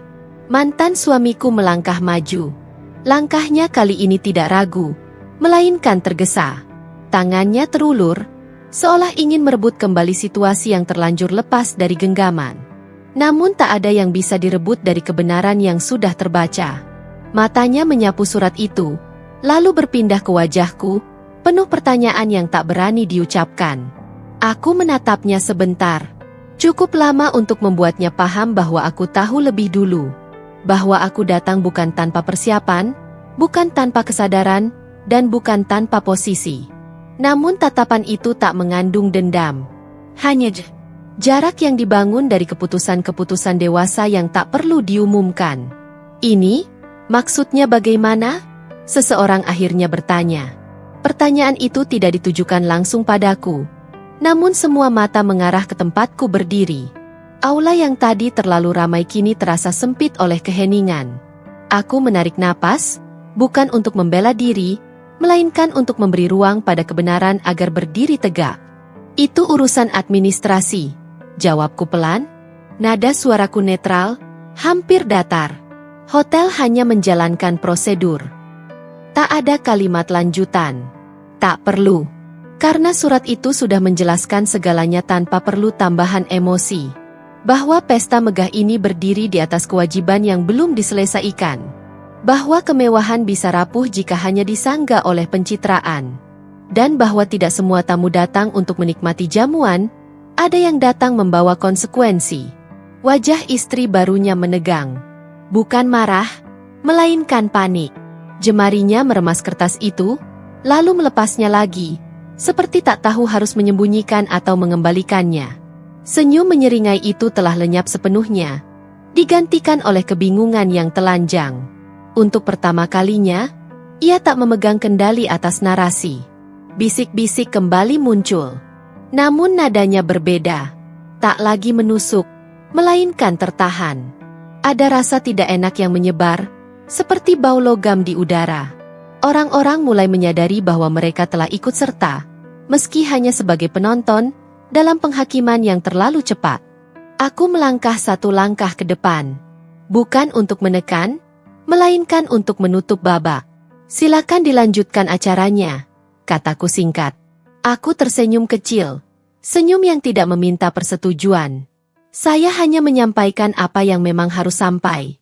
Mantan suamiku melangkah maju. Langkahnya kali ini tidak ragu, melainkan tergesa. Tangannya terulur, seolah ingin merebut kembali situasi yang terlanjur lepas dari genggaman. Namun tak ada yang bisa direbut dari kebenaran yang sudah terbaca. Matanya menyapu surat itu, lalu berpindah ke wajahku, penuh pertanyaan yang tak berani diucapkan. Aku menatapnya sebentar. Cukup lama untuk membuatnya paham bahwa aku tahu lebih dulu. Bahwa aku datang bukan tanpa persiapan, bukan tanpa kesadaran, dan bukan tanpa posisi. Namun tatapan itu tak mengandung dendam. Hanya jarak yang dibangun dari keputusan-keputusan dewasa yang tak perlu diumumkan. Ini, maksudnya bagaimana? Seseorang akhirnya bertanya. Pertanyaan itu tidak ditujukan langsung padaku. Namun semua mata mengarah ke tempatku berdiri. Aula yang tadi terlalu ramai kini terasa sempit oleh keheningan. Aku menarik napas, bukan untuk membela diri, melainkan untuk memberi ruang pada kebenaran agar berdiri tegak. Itu urusan administrasi, jawabku pelan. Nada suaraku netral, hampir datar. Hotel hanya menjalankan prosedur. Tak ada kalimat lanjutan. Tak perlu. Karena surat itu sudah menjelaskan segalanya tanpa perlu tambahan emosi. Bahwa pesta megah ini berdiri di atas kewajiban yang belum diselesaikan. Bahwa kemewahan bisa rapuh jika hanya disanggah oleh pencitraan. Dan bahwa tidak semua tamu datang untuk menikmati jamuan, ada yang datang membawa konsekuensi. Wajah istri barunya menegang. Bukan marah, melainkan panik. Jemarinya meremas kertas itu, lalu melepasnya lagi. Seperti tak tahu harus menyembunyikan atau mengembalikannya. Senyum menyeringai itu telah lenyap sepenuhnya, digantikan oleh kebingungan yang telanjang. Untuk pertama kalinya, ia tak memegang kendali atas narasi. Bisik-bisik kembali muncul. Namun nadanya berbeda. Tak lagi menusuk, melainkan tertahan. Ada rasa tidak enak yang menyebar, seperti bau logam di udara. Orang-orang mulai menyadari bahwa mereka telah ikut serta, meski hanya sebagai penonton, dalam penghakiman yang terlalu cepat. Aku melangkah satu langkah ke depan. Bukan untuk menekan, melainkan untuk menutup babak. Silakan dilanjutkan acaranya, kataku singkat. Aku tersenyum kecil, senyum yang tidak meminta persetujuan. Saya hanya menyampaikan apa yang memang harus sampai.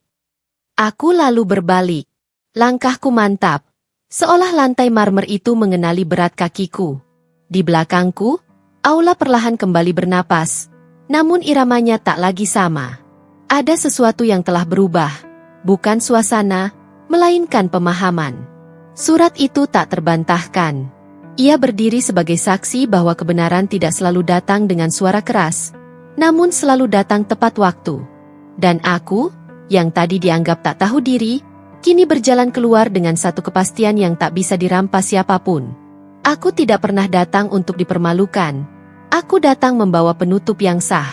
Aku lalu berbalik. Langkahku mantap, seolah lantai marmer itu mengenali berat kakiku. Di belakangku, aula perlahan kembali bernapas, namun iramanya tak lagi sama. Ada sesuatu yang telah berubah, bukan suasana, melainkan pemahaman. Surat itu tak terbantahkan. Ia berdiri sebagai saksi bahwa kebenaran tidak selalu datang dengan suara keras, namun selalu datang tepat waktu. Dan aku, yang tadi dianggap tak tahu diri, kini berjalan keluar dengan satu kepastian yang tak bisa dirampas siapapun. Aku tidak pernah datang untuk dipermalukan. Aku datang membawa penutup yang sah.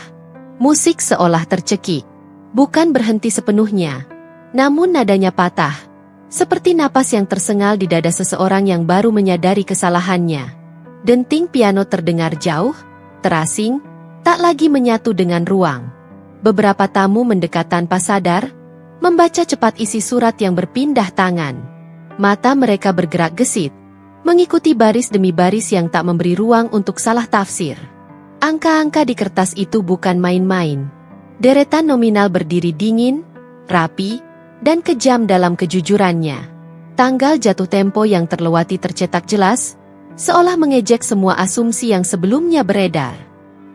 Musik seolah tercekik. Bukan berhenti sepenuhnya, namun nadanya patah. Seperti napas yang tersengal di dada seseorang yang baru menyadari kesalahannya. Denting piano terdengar jauh, terasing, tak lagi menyatu dengan ruang. Beberapa tamu mendekat tanpa sadar, membaca cepat isi surat yang berpindah tangan. Mata mereka bergerak gesit, mengikuti baris demi baris yang tak memberi ruang untuk salah tafsir. Angka-angka di kertas itu bukan main-main. Deretan nominal berdiri dingin, rapi, dan kejam dalam kejujurannya. Tanggal jatuh tempo yang terlewati tercetak jelas, seolah mengejek semua asumsi yang sebelumnya beredar.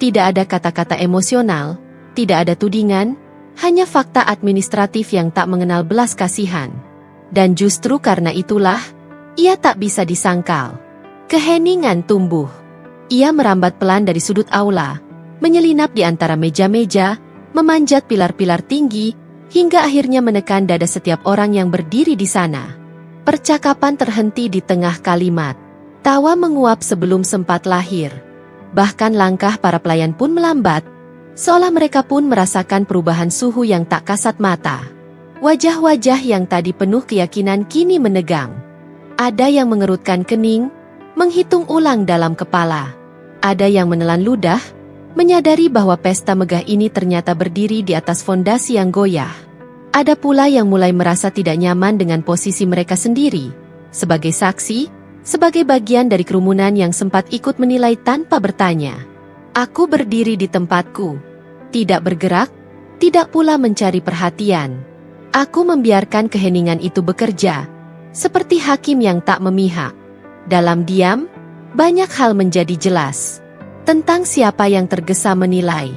Tidak ada kata-kata emosional, tidak ada tudingan, hanya fakta administratif yang tak mengenal belas kasihan. Dan justru karena itulah, ia tak bisa disangkal. Keheningan tumbuh. Ia merambat pelan dari sudut aula, menyelinap di antara meja-meja, memanjat pilar-pilar tinggi, hingga akhirnya menekan dada setiap orang yang berdiri di sana. Percakapan terhenti di tengah kalimat. Tawa menguap sebelum sempat lahir. Bahkan langkah para pelayan pun melambat, seolah mereka pun merasakan perubahan suhu yang tak kasat mata. Wajah-wajah yang tadi penuh keyakinan kini menegang. Ada yang mengerutkan kening, menghitung ulang dalam kepala. Ada yang menelan ludah, menyadari bahwa pesta megah ini ternyata berdiri di atas fondasi yang goyah. Ada pula yang mulai merasa tidak nyaman dengan posisi mereka sendiri, sebagai saksi, sebagai bagian dari kerumunan yang sempat ikut menilai tanpa bertanya. Aku berdiri di tempatku, tidak bergerak, tidak pula mencari perhatian. Aku membiarkan keheningan itu bekerja, seperti hakim yang tak memihak. Dalam diam, banyak hal menjadi jelas. Tentang siapa yang tergesa menilai.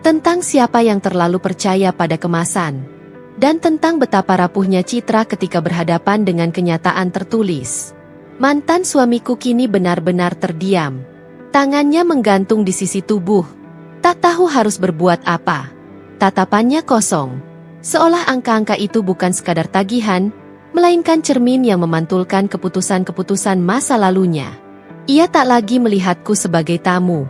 Tentang siapa yang terlalu percaya pada kemasan. Dan tentang betapa rapuhnya citra ketika berhadapan dengan kenyataan tertulis. Mantan suamiku kini benar-benar terdiam. Tangannya menggantung di sisi tubuh. Tak tahu harus berbuat apa. Tatapannya kosong. Seolah angka-angka itu bukan sekadar tagihan, melainkan cermin yang memantulkan keputusan-keputusan masa lalunya. Ia tak lagi melihatku sebagai tamu.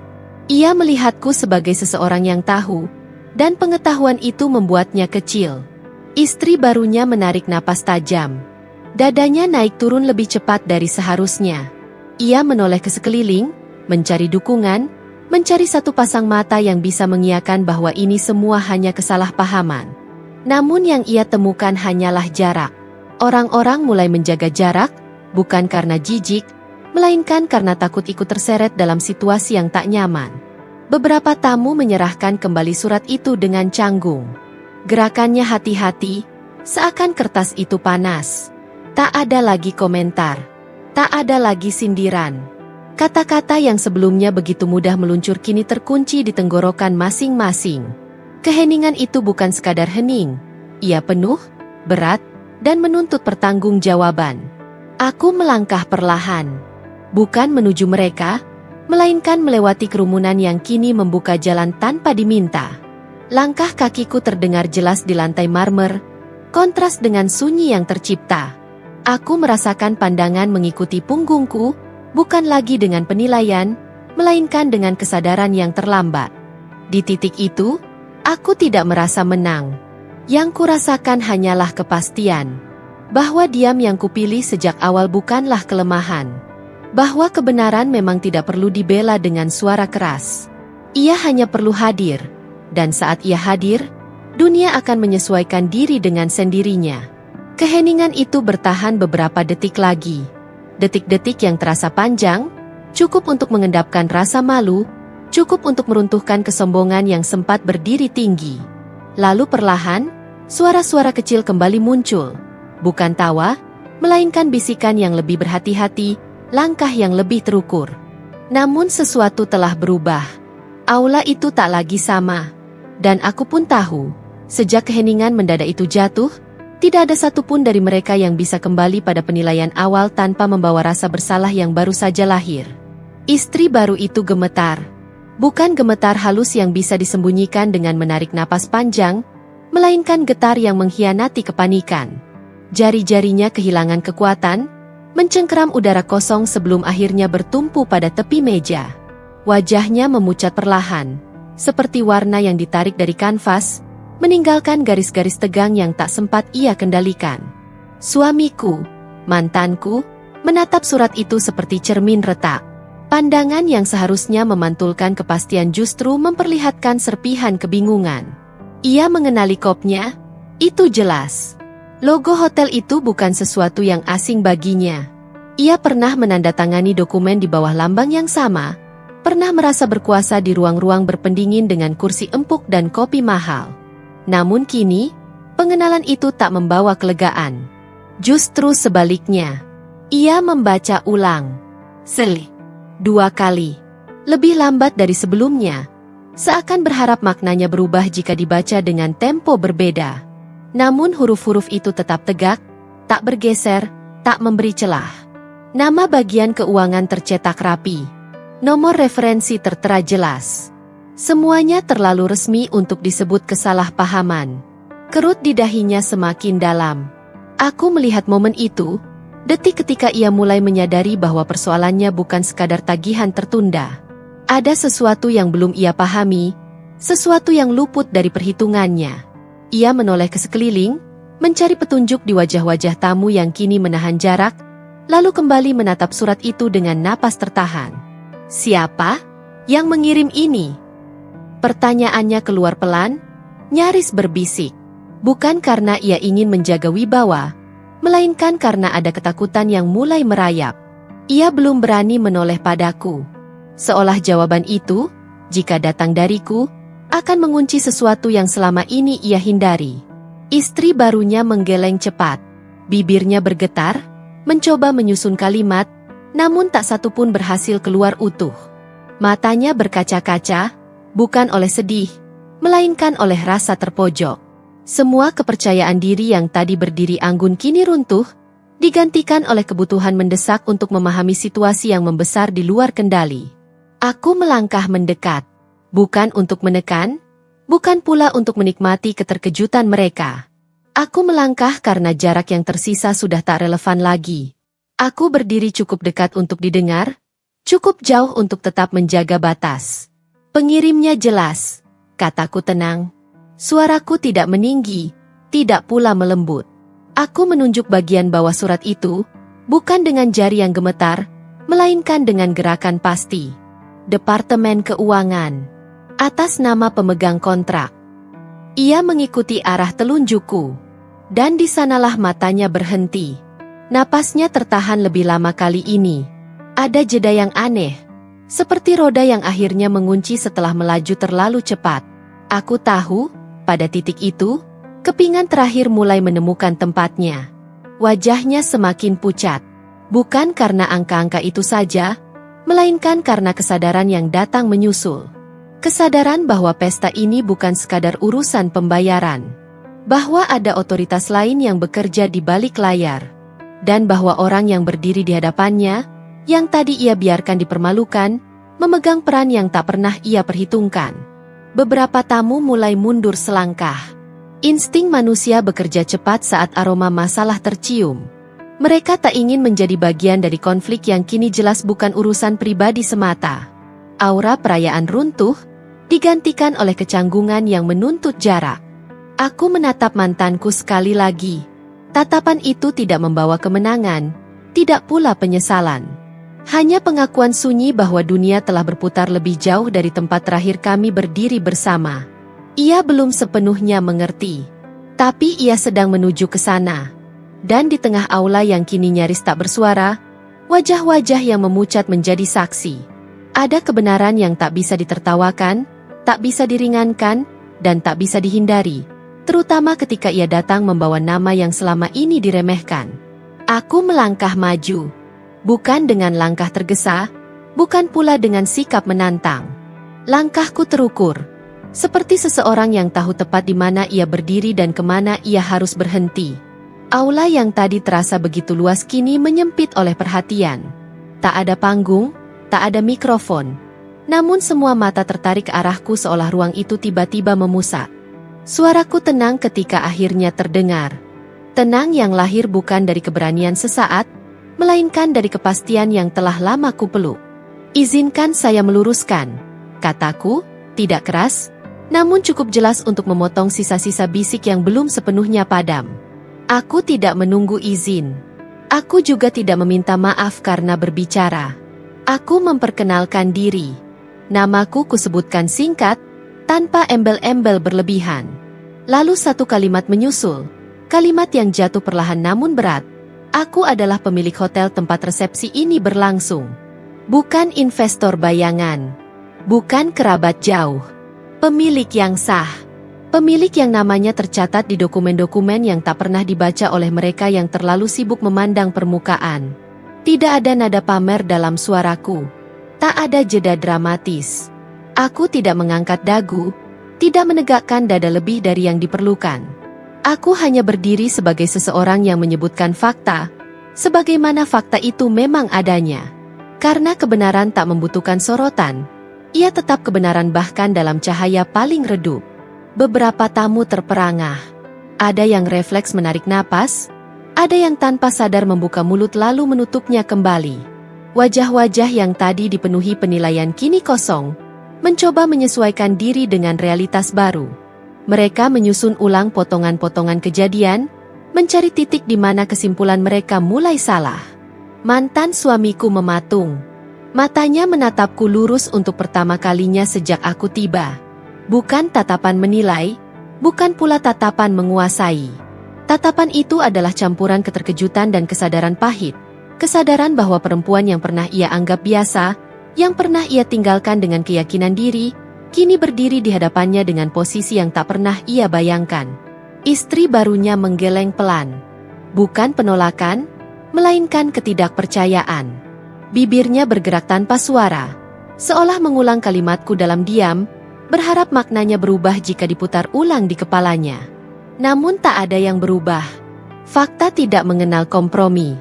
Ia melihatku sebagai seseorang yang tahu, dan pengetahuan itu membuatnya kecil. Istri barunya menarik napas tajam. Dadanya naik turun lebih cepat dari seharusnya. Ia menoleh ke sekeliling, mencari dukungan, mencari satu pasang mata yang bisa mengiyakan bahwa ini semua hanya kesalahpahaman. Namun yang ia temukan hanyalah jarak. Orang-orang mulai menjaga jarak, bukan karena jijik, melainkan karena takut ikut terseret dalam situasi yang tak nyaman. Beberapa tamu menyerahkan kembali surat itu dengan canggung. Gerakannya hati-hati, seakan kertas itu panas. Tak ada lagi komentar. Tak ada lagi sindiran. Kata-kata yang sebelumnya begitu mudah meluncur kini terkunci di tenggorokan masing-masing. Keheningan itu bukan sekadar hening. Ia penuh, berat, dan menuntut pertanggungjawaban. Aku melangkah perlahan. Bukan menuju mereka, melainkan melewati kerumunan yang kini membuka jalan tanpa diminta. Langkah kakiku terdengar jelas di lantai marmer, kontras dengan sunyi yang tercipta. Aku merasakan pandangan mengikuti punggungku, bukan lagi dengan penilaian, melainkan dengan kesadaran yang terlambat. Di titik itu, aku tidak merasa menang. Yang kurasakan hanyalah kepastian. Bahwa diam yang kupilih sejak awal bukanlah kelemahan. Bahwa kebenaran memang tidak perlu dibela dengan suara keras. Ia hanya perlu hadir. Dan saat ia hadir, dunia akan menyesuaikan diri dengan sendirinya. Keheningan itu bertahan beberapa detik lagi. Detik-detik yang terasa panjang, cukup untuk mengendapkan rasa malu, cukup untuk meruntuhkan kesombongan yang sempat berdiri tinggi. Lalu perlahan, suara-suara kecil kembali muncul. Bukan tawa, melainkan bisikan yang lebih berhati-hati, langkah yang lebih terukur. Namun sesuatu telah berubah. Aula itu tak lagi sama. Dan aku pun tahu, sejak keheningan mendadak itu jatuh, tidak ada satupun dari mereka yang bisa kembali pada penilaian awal tanpa membawa rasa bersalah yang baru saja lahir. Istri baru itu gemetar. Bukan gemetar halus yang bisa disembunyikan dengan menarik napas panjang, melainkan getar yang mengkhianati kepanikan. Jari-jarinya kehilangan kekuatan, mencengkeram udara kosong sebelum akhirnya bertumpu pada tepi meja. Wajahnya memucat perlahan, seperti warna yang ditarik dari kanvas, meninggalkan garis-garis tegang yang tak sempat ia kendalikan. Suamiku, mantanku, menatap surat itu seperti cermin retak. Pandangan yang seharusnya memantulkan kepastian justru memperlihatkan serpihan kebingungan. Ia mengenali kopnya, itu jelas. Logo hotel itu bukan sesuatu yang asing baginya. Ia pernah menandatangani dokumen di bawah lambang yang sama, pernah merasa berkuasa di ruang-ruang berpendingin dengan kursi empuk dan kopi mahal. Namun kini, pengenalan itu tak membawa kelegaan. Justru sebaliknya, ia membaca ulang. 2 kali. Lebih lambat dari sebelumnya. Seakan berharap maknanya berubah jika dibaca dengan tempo berbeda. Namun huruf-huruf itu tetap tegak, tak bergeser, tak memberi celah. Nama bagian keuangan tercetak rapi. Nomor referensi tertera jelas. Semuanya terlalu resmi untuk disebut kesalahpahaman. Kerut di dahinya semakin dalam. Aku melihat momen itu, detik ketika ia mulai menyadari bahwa persoalannya bukan sekadar tagihan tertunda. Ada sesuatu yang belum ia pahami, sesuatu yang luput dari perhitungannya. Ia menoleh ke sekeliling, mencari petunjuk di wajah-wajah tamu yang kini menahan jarak, lalu kembali menatap surat itu dengan napas tertahan. Siapa yang mengirim ini? Pertanyaannya keluar pelan, nyaris berbisik. Bukan karena ia ingin menjaga wibawa, melainkan karena ada ketakutan yang mulai merayap. Ia belum berani menoleh padaku. Seolah jawaban itu, jika datang dariku, akan mengunci sesuatu yang selama ini ia hindari. Istri barunya menggeleng cepat. Bibirnya bergetar, mencoba menyusun kalimat, namun tak satu pun berhasil keluar utuh. Matanya berkaca-kaca, bukan oleh sedih, melainkan oleh rasa terpojok. Semua kepercayaan diri yang tadi berdiri anggun kini runtuh, digantikan oleh kebutuhan mendesak untuk memahami situasi yang membesar di luar kendali. Aku melangkah mendekat, bukan untuk menekan, bukan pula untuk menikmati keterkejutan mereka. Aku melangkah karena jarak yang tersisa sudah tak relevan lagi. Aku berdiri cukup dekat untuk didengar, cukup jauh untuk tetap menjaga batas. Pengirimnya jelas, kataku tenang. Suaraku tidak meninggi, tidak pula melembut. Aku menunjuk bagian bawah surat itu, bukan dengan jari yang gemetar, melainkan dengan gerakan pasti. Departemen Keuangan. Atas nama pemegang kontrak. Ia mengikuti arah telunjukku. Dan di sanalah matanya berhenti. Napasnya tertahan lebih lama kali ini. Ada jeda yang aneh. Seperti roda yang akhirnya mengunci setelah melaju terlalu cepat. Aku tahu, pada titik itu, kepingan terakhir mulai menemukan tempatnya. Wajahnya semakin pucat. Bukan karena angka-angka itu saja, melainkan karena kesadaran yang datang menyusul. Kesadaran bahwa pesta ini bukan sekadar urusan pembayaran. Bahwa ada otoritas lain yang bekerja di balik layar. Dan bahwa orang yang berdiri di hadapannya, yang tadi ia biarkan dipermalukan, memegang peran yang tak pernah ia perhitungkan. Beberapa tamu mulai mundur selangkah. Insting manusia bekerja cepat saat aroma masalah tercium. Mereka tak ingin menjadi bagian dari konflik yang kini jelas bukan urusan pribadi semata. Aura perayaan runtuh, digantikan oleh kecanggungan yang menuntut jarak. Aku menatap mantanku sekali lagi. Tatapan itu tidak membawa kemenangan, tidak pula penyesalan. Hanya pengakuan sunyi bahwa dunia telah berputar lebih jauh dari tempat terakhir kami berdiri bersama. Ia belum sepenuhnya mengerti. Tapi ia sedang menuju ke sana. Dan di tengah aula yang kini nyaris tak bersuara, wajah-wajah yang memucat menjadi saksi. Ada kebenaran yang tak bisa ditertawakan, tak bisa diringankan, dan tak bisa dihindari. Terutama ketika ia datang membawa nama yang selama ini diremehkan. Aku melangkah maju. Bukan dengan langkah tergesa, bukan pula dengan sikap menantang. Langkahku terukur. Seperti seseorang yang tahu tepat di mana ia berdiri dan kemana ia harus berhenti. Aula yang tadi terasa begitu luas kini menyempit oleh perhatian. Tak ada panggung, tak ada mikrofon. Namun semua mata tertarik ke arahku seolah ruang itu tiba-tiba memusat. Suaraku tenang ketika akhirnya terdengar. Tenang yang lahir bukan dari keberanian sesaat, melainkan dari kepastian yang telah lama kupeluk. Izinkan saya meluruskan, kataku, tidak keras, namun cukup jelas untuk memotong sisa-sisa bisik yang belum sepenuhnya padam. Aku tidak menunggu izin. Aku juga tidak meminta maaf karena berbicara. Aku memperkenalkan diri. Namaku kusebutkan singkat, tanpa embel-embel berlebihan. Lalu satu kalimat menyusul, kalimat yang jatuh perlahan namun berat. Aku adalah pemilik hotel tempat resepsi ini berlangsung. Bukan investor bayangan. Bukan kerabat jauh. Pemilik yang sah. Pemilik yang namanya tercatat di dokumen-dokumen yang tak pernah dibaca oleh mereka yang terlalu sibuk memandang permukaan. Tidak ada nada pamer dalam suaraku. Tak ada jeda dramatis. Aku tidak mengangkat dagu, tidak menegakkan dada lebih dari yang diperlukan. Aku hanya berdiri sebagai seseorang yang menyebutkan fakta, sebagaimana fakta itu memang adanya. Karena kebenaran tak membutuhkan sorotan, ia tetap kebenaran bahkan dalam cahaya paling redup. Beberapa tamu terperangah. Ada yang refleks menarik napas, ada yang tanpa sadar membuka mulut lalu menutupnya kembali. Wajah-wajah yang tadi dipenuhi penilaian kini kosong, mencoba menyesuaikan diri dengan realitas baru. Mereka menyusun ulang potongan-potongan kejadian, mencari titik di mana kesimpulan mereka mulai salah. Mantan suamiku mematung. Matanya menatapku lurus untuk pertama kalinya sejak aku tiba. Bukan tatapan menilai, bukan pula tatapan menguasai. Tatapan itu adalah campuran keterkejutan dan kesadaran pahit. Kesadaran bahwa perempuan yang pernah ia anggap biasa, yang pernah ia tinggalkan dengan keyakinan diri, kini berdiri di hadapannya dengan posisi yang tak pernah ia bayangkan. Istri barunya menggeleng pelan. Bukan penolakan, melainkan ketidakpercayaan. Bibirnya bergerak tanpa suara, seolah mengulang kalimatku dalam diam, berharap maknanya berubah jika diputar ulang di kepalanya. Namun tak ada yang berubah. Fakta tidak mengenal kompromi.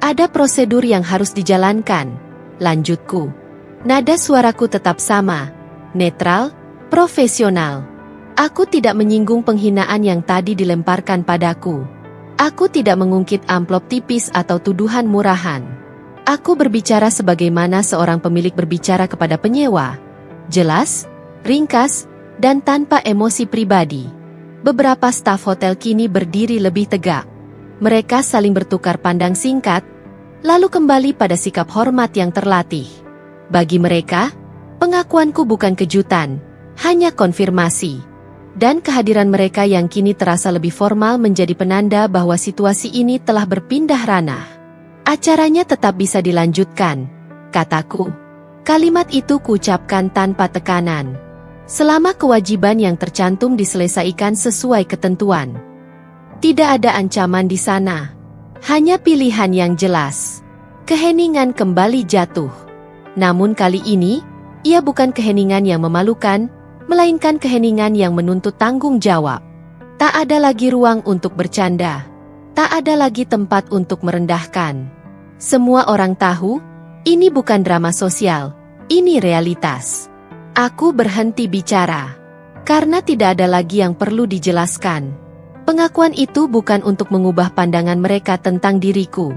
Ada prosedur yang harus dijalankan. Lanjutku. Nada suaraku tetap sama, netral, profesional. Aku tidak menyinggung penghinaan yang tadi dilemparkan padaku. Aku tidak mengungkit amplop tipis atau tuduhan murahan. Aku berbicara sebagaimana seorang pemilik berbicara kepada penyewa. Jelas, ringkas, dan tanpa emosi pribadi. Beberapa staf hotel kini berdiri lebih tegak. Mereka saling bertukar pandang singkat, lalu kembali pada sikap hormat yang terlatih. Bagi mereka, pengakuanku bukan kejutan, hanya konfirmasi. Dan kehadiran mereka yang kini terasa lebih formal menjadi penanda bahwa situasi ini telah berpindah ranah. Acaranya tetap bisa dilanjutkan, kataku. Kalimat itu kuucapkan tanpa tekanan. Selama kewajiban yang tercantum diselesaikan sesuai ketentuan. Tidak ada ancaman di sana. Hanya pilihan yang jelas. Keheningan kembali jatuh. Namun kali ini, ia bukan keheningan yang memalukan, melainkan keheningan yang menuntut tanggung jawab. Tak ada lagi ruang untuk bercanda. Tak ada lagi tempat untuk merendahkan. Semua orang tahu, ini bukan drama sosial, ini realitas. Aku berhenti bicara. Karena tidak ada lagi yang perlu dijelaskan. Pengakuan itu bukan untuk mengubah pandangan mereka tentang diriku.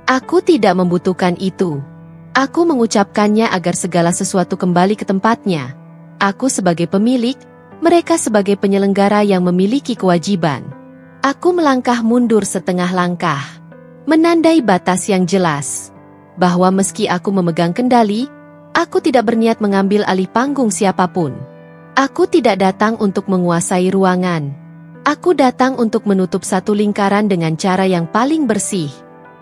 Aku tidak membutuhkan itu. Aku mengucapkannya agar segala sesuatu kembali ke tempatnya. Aku sebagai pemilik, mereka sebagai penyelenggara yang memiliki kewajiban. Aku melangkah mundur setengah langkah. Menandai batas yang jelas. Bahwa meski aku memegang kendali, aku tidak berniat mengambil alih panggung siapapun. Aku tidak datang untuk menguasai ruangan. Aku datang untuk menutup satu lingkaran dengan cara yang paling bersih.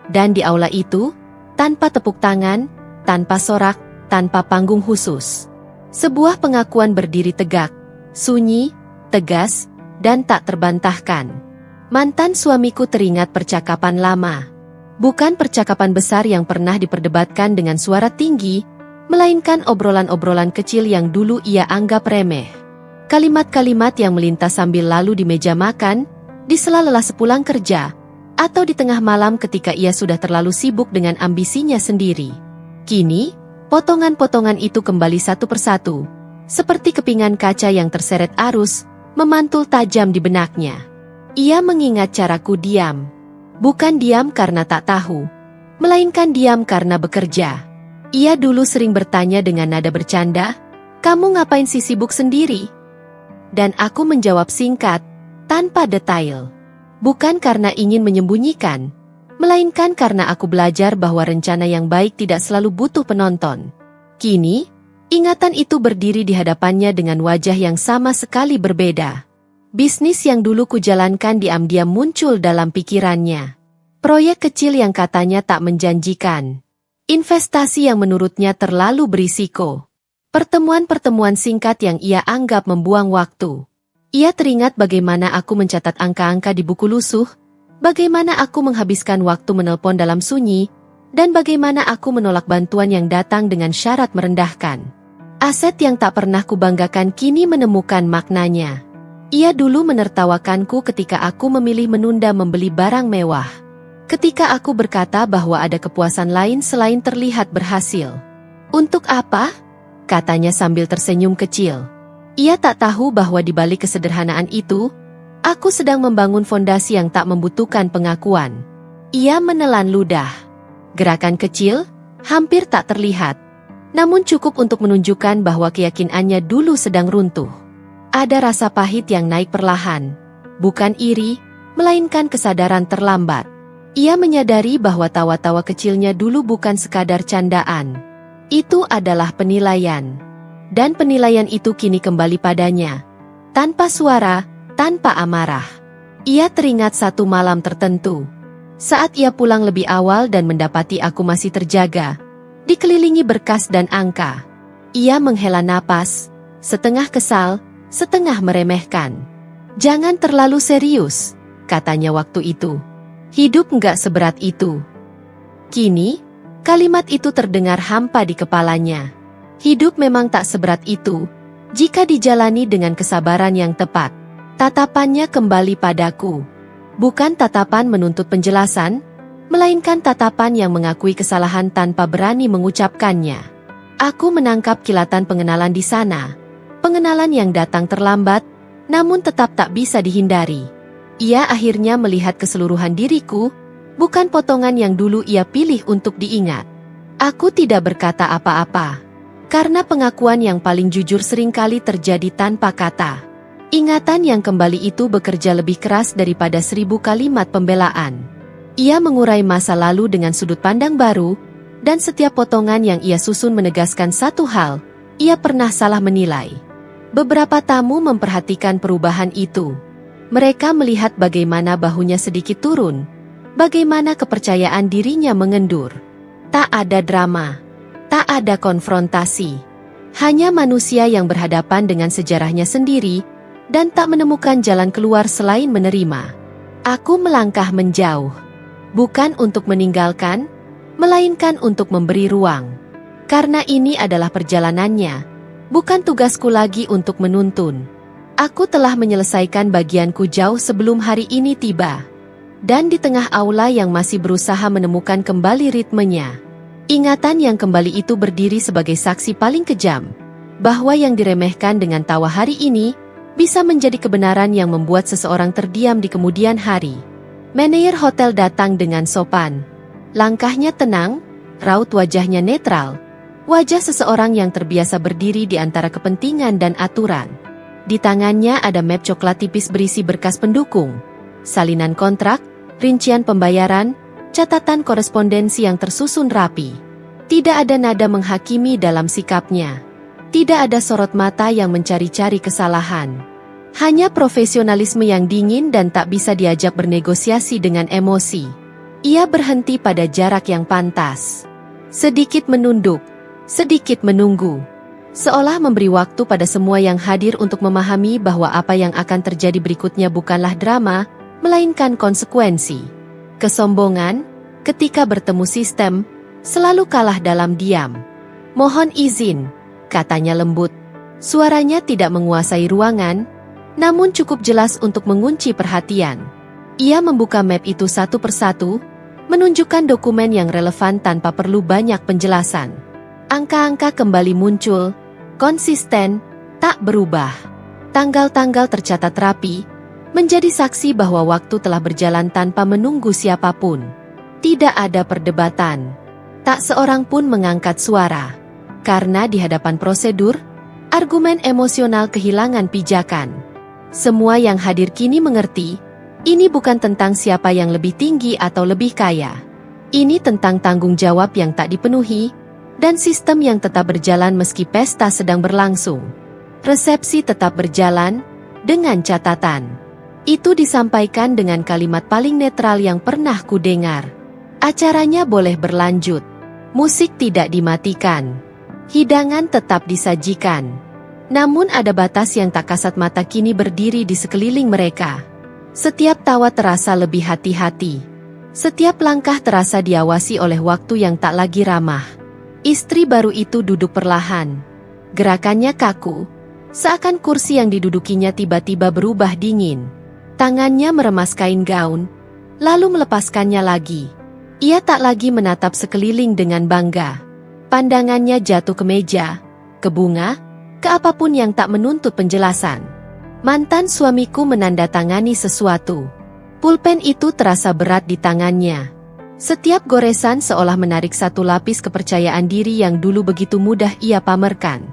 Dan di aula itu, tanpa tepuk tangan, tanpa sorak, tanpa panggung khusus. Sebuah pengakuan berdiri tegak, sunyi, tegas, dan tak terbantahkan. Mantan suamiku teringat percakapan lama. Bukan percakapan besar yang pernah diperdebatkan dengan suara tinggi, melainkan obrolan-obrolan kecil yang dulu ia anggap remeh. Kalimat-kalimat yang melintas sambil lalu di meja makan, di sela-sela sepulang kerja, atau di tengah malam ketika ia sudah terlalu sibuk dengan ambisinya sendiri. Kini, potongan-potongan itu kembali satu persatu, seperti kepingan kaca yang terseret arus, memantul tajam di benaknya. Ia mengingat caraku diam. Bukan diam karena tak tahu, melainkan diam karena bekerja. Ia dulu sering bertanya dengan nada bercanda, "Kamu ngapain sih sibuk sendiri?" Dan aku menjawab singkat, tanpa detail. Bukan karena ingin menyembunyikan, melainkan karena aku belajar bahwa rencana yang baik tidak selalu butuh penonton. Kini, ingatan itu berdiri di hadapannya dengan wajah yang sama sekali berbeda. Bisnis yang dulu kujalankan diam-diam muncul dalam pikirannya. Proyek kecil yang katanya tak menjanjikan. Investasi yang menurutnya terlalu berisiko. Pertemuan-pertemuan singkat yang ia anggap membuang waktu. Ia teringat bagaimana aku mencatat angka-angka di buku lusuh, bagaimana aku menghabiskan waktu menelpon dalam sunyi, dan bagaimana aku menolak bantuan yang datang dengan syarat merendahkan. Aset yang tak pernah kubanggakan kini menemukan maknanya. Ia dulu menertawakanku ketika aku memilih menunda membeli barang mewah. Ketika aku berkata bahwa ada kepuasan lain selain terlihat berhasil. "Untuk apa?" katanya sambil tersenyum kecil. Ia tak tahu bahwa di balik kesederhanaan itu, aku sedang membangun fondasi yang tak membutuhkan pengakuan. Ia menelan ludah. Gerakan kecil, hampir tak terlihat. Namun cukup untuk menunjukkan bahwa keyakinannya dulu sedang runtuh. Ada rasa pahit yang naik perlahan. Bukan iri, melainkan kesadaran terlambat. Ia menyadari bahwa tawa-tawa kecilnya dulu bukan sekadar candaan. Itu adalah penilaian. Dan penilaian itu kini kembali padanya. Tanpa suara, tanpa amarah. Ia teringat satu malam tertentu. Saat ia pulang lebih awal dan mendapati aku masih terjaga, dikelilingi berkas dan angka. Ia menghela napas, setengah kesal, setengah meremehkan. "Jangan terlalu serius," katanya waktu itu. "Hidup nggak seberat itu." Kini, kalimat itu terdengar hampa di kepalanya. Hidup memang tak seberat itu, Jika dijalani dengan kesabaran yang tepat, tatapannya kembali padaku. Bukan tatapan menuntut penjelasan, melainkan tatapan yang mengakui kesalahan tanpa berani mengucapkannya. Aku menangkap kilatan pengenalan di sana. Pengenalan yang datang terlambat, namun tetap tak bisa dihindari. Ia akhirnya melihat keseluruhan diriku, bukan potongan yang dulu ia pilih untuk diingat. Aku tidak berkata apa-apa, karena pengakuan yang paling jujur seringkali terjadi tanpa kata. Ingatan yang kembali itu bekerja lebih keras daripada 1000 kalimat pembelaan. Ia mengurai masa lalu dengan sudut pandang baru, dan setiap potongan yang ia susun menegaskan satu hal, ia pernah salah menilai. Beberapa tamu memperhatikan perubahan itu. Mereka melihat bagaimana bahunya sedikit turun, bagaimana kepercayaan dirinya mengendur. Tak ada drama, tak ada konfrontasi. Hanya manusia yang berhadapan dengan sejarahnya sendiri, dan tak menemukan jalan keluar selain menerima. Aku melangkah menjauh. Bukan untuk meninggalkan, melainkan untuk memberi ruang. Karena ini adalah perjalanannya, bukan tugasku lagi untuk menuntun. Aku telah menyelesaikan bagianku jauh sebelum hari ini tiba. Dan di tengah aula yang masih berusaha menemukan kembali ritmenya, ingatan yang kembali itu berdiri sebagai saksi paling kejam, bahwa yang diremehkan dengan tawa hari ini, bisa menjadi kebenaran yang membuat seseorang terdiam di kemudian hari. Manajer hotel datang dengan sopan. Langkahnya tenang, raut wajahnya netral. Wajah seseorang yang terbiasa berdiri di antara kepentingan dan aturan. Di tangannya ada map coklat tipis berisi berkas pendukung, salinan kontrak, rincian pembayaran, catatan korespondensi yang tersusun rapi. Tidak ada nada menghakimi dalam sikapnya. Tidak ada sorot mata yang mencari-cari kesalahan. Hanya profesionalisme yang dingin dan tak bisa diajak bernegosiasi dengan emosi. Ia berhenti pada jarak yang pantas. Sedikit menunduk, sedikit menunggu. Seolah memberi waktu pada semua yang hadir untuk memahami bahwa apa yang akan terjadi berikutnya bukanlah drama, melainkan konsekuensi. Kesombongan, ketika bertemu sistem, selalu kalah dalam diam. Mohon izin, katanya lembut. Suaranya tidak menguasai ruangan, namun cukup jelas untuk mengunci perhatian. Ia membuka map itu satu persatu, menunjukkan dokumen yang relevan tanpa perlu banyak penjelasan. Angka-angka kembali muncul, konsisten, tak berubah. Tanggal-tanggal tercatat rapi, menjadi saksi bahwa waktu telah berjalan tanpa menunggu siapapun. Tidak ada perdebatan. Tak seorang pun mengangkat suara. Karena di hadapan prosedur, argumen emosional kehilangan pijakan. Semua yang hadir kini mengerti, ini bukan tentang siapa yang lebih tinggi atau lebih kaya. Ini tentang tanggung jawab yang tak dipenuhi, dan sistem yang tetap berjalan meski pesta sedang berlangsung. Resepsi tetap berjalan, dengan catatan. Itu disampaikan dengan kalimat paling netral yang pernah kudengar. Acaranya boleh berlanjut. Musik tidak dimatikan. Hidangan tetap disajikan. Namun ada batas yang tak kasat mata kini berdiri di sekeliling mereka. Setiap tawa terasa lebih hati-hati. Setiap langkah terasa diawasi oleh waktu yang tak lagi ramah. Istri baru itu duduk perlahan. Gerakannya kaku, seakan kursi yang didudukinya tiba-tiba berubah dingin. Tangannya meremas kain gaun, lalu melepaskannya lagi. Ia tak lagi menatap sekeliling dengan bangga. Pandangannya jatuh ke meja, ke bunga, ke apapun yang tak menuntut penjelasan. Mantan suamiku menandatangani sesuatu. Pulpen itu terasa berat di tangannya. Setiap goresan seolah menarik satu lapis kepercayaan diri yang dulu begitu mudah ia pamerkan.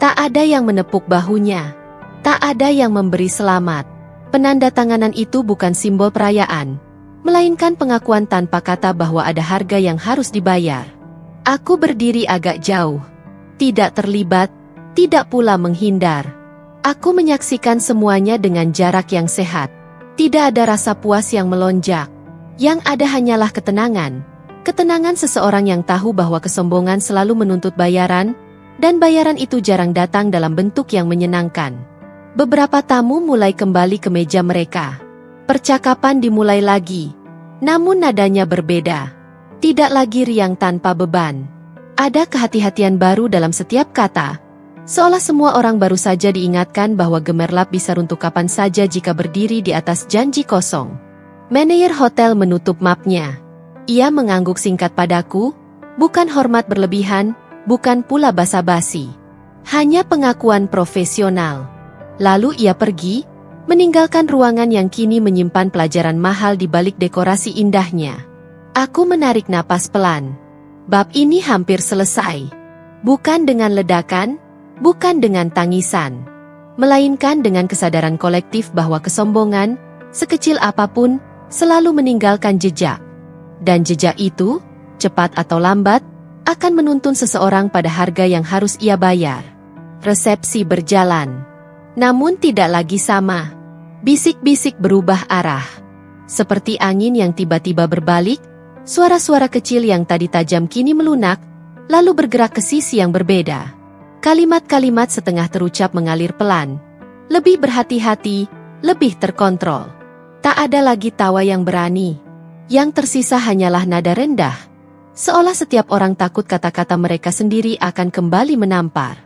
Tak ada yang menepuk bahunya. Tak ada yang memberi selamat. Penandatanganan itu bukan simbol perayaan, melainkan pengakuan tanpa kata bahwa ada harga yang harus dibayar. Aku berdiri agak jauh. Tidak terlibat, tidak pula menghindar. Aku menyaksikan semuanya dengan jarak yang sehat. Tidak ada rasa puas yang melonjak. Yang ada hanyalah ketenangan. Ketenangan seseorang yang tahu bahwa kesombongan selalu menuntut bayaran, dan bayaran itu jarang datang dalam bentuk yang menyenangkan. Beberapa tamu mulai kembali ke meja mereka. Percakapan dimulai lagi. Namun nadanya berbeda. Tidak lagi riang tanpa beban. Ada kehati-hatian baru dalam setiap kata. Seolah semua orang baru saja diingatkan bahwa Gemerlap bisa runtuh kapan saja jika berdiri di atas janji kosong. Manajer hotel menutup mapnya. Ia mengangguk singkat padaku, bukan hormat berlebihan, bukan pula basa-basi. Hanya pengakuan profesional. Lalu ia pergi, meninggalkan ruangan yang kini menyimpan pelajaran mahal di balik dekorasi indahnya. Aku menarik napas pelan. Bab ini hampir selesai. Bukan dengan ledakan, bukan dengan tangisan, melainkan dengan kesadaran kolektif bahwa kesombongan, sekecil apapun, selalu meninggalkan jejak. Dan jejak itu, cepat atau lambat, akan menuntun seseorang pada harga yang harus ia bayar. Resepsi berjalan. Namun tidak lagi sama. Bisik-bisik berubah arah. Seperti angin yang tiba-tiba berbalik, suara-suara kecil yang tadi tajam kini melunak, lalu bergerak ke sisi yang berbeda. Kalimat-kalimat setengah terucap mengalir pelan. Lebih berhati-hati, lebih terkontrol. Tak ada lagi tawa yang berani. Yang tersisa hanyalah nada rendah. Seolah setiap orang takut kata-kata mereka sendiri akan kembali menampar.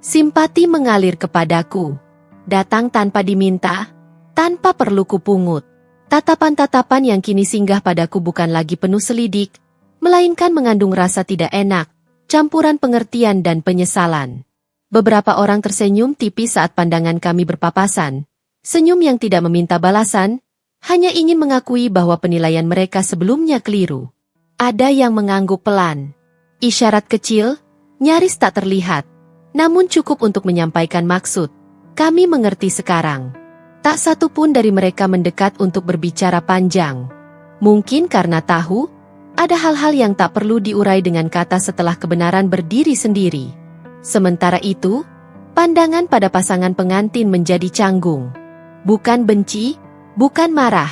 Simpati mengalir kepadaku. Datang tanpa diminta, tanpa perlu kupungut. Tatapan-tatapan yang kini singgah padaku bukan lagi penuh selidik, melainkan mengandung rasa tidak enak, campuran pengertian dan penyesalan. Beberapa orang tersenyum tipis saat pandangan kami berpapasan. Senyum yang tidak meminta balasan, hanya ingin mengakui bahwa penilaian mereka sebelumnya keliru. Ada yang mengangguk pelan. Isyarat kecil, nyaris tak terlihat, namun cukup untuk menyampaikan maksud. Kami mengerti sekarang. Tak satu pun dari mereka mendekat untuk berbicara panjang. Mungkin karena tahu, ada hal-hal yang tak perlu diurai dengan kata setelah kebenaran berdiri sendiri. Sementara itu, pandangan pada pasangan pengantin menjadi canggung. Bukan benci, bukan marah,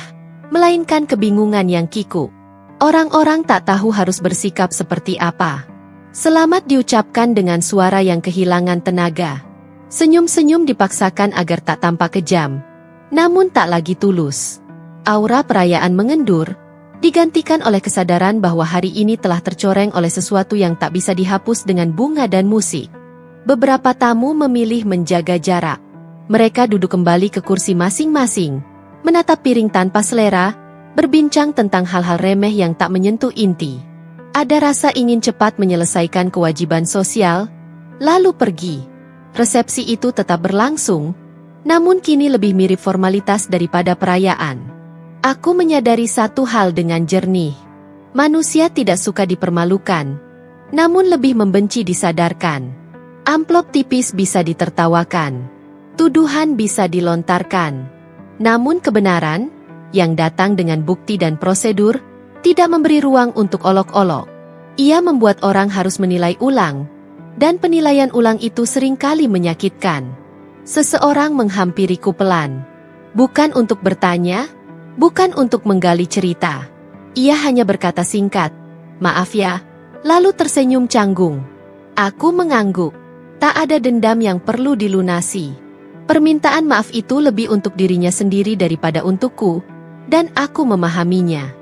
melainkan kebingungan yang kikuk. Orang-orang tak tahu harus bersikap seperti apa. Selamat diucapkan dengan suara yang kehilangan tenaga. Senyum-senyum dipaksakan agar tak tampak kejam, namun tak lagi tulus. Aura perayaan mengendur, digantikan oleh kesadaran bahwa hari ini telah tercoreng oleh sesuatu yang tak bisa dihapus dengan bunga dan musik. Beberapa tamu memilih menjaga jarak. Mereka duduk kembali ke kursi masing-masing, menatap piring tanpa selera, berbincang tentang hal-hal remeh yang tak menyentuh inti. Ada rasa ingin cepat menyelesaikan kewajiban sosial, lalu pergi. Resepsi itu tetap berlangsung, namun kini lebih mirip formalitas daripada perayaan. Aku menyadari satu hal dengan jernih. Manusia tidak suka dipermalukan, namun lebih membenci disadarkan. Amplop tipis bisa ditertawakan. Tuduhan bisa dilontarkan. Namun kebenaran, yang datang dengan bukti dan prosedur, tidak memberi ruang untuk olok-olok. Ia membuat orang harus menilai ulang, dan penilaian ulang itu seringkali menyakitkan. Seseorang menghampiriku pelan. Bukan untuk bertanya, bukan untuk menggali cerita. Ia hanya berkata singkat, "Maaf ya," lalu tersenyum canggung. Aku mengangguk. Tak ada dendam yang perlu dilunasi. Permintaan maaf itu lebih untuk dirinya sendiri daripada untukku, dan aku memahaminya.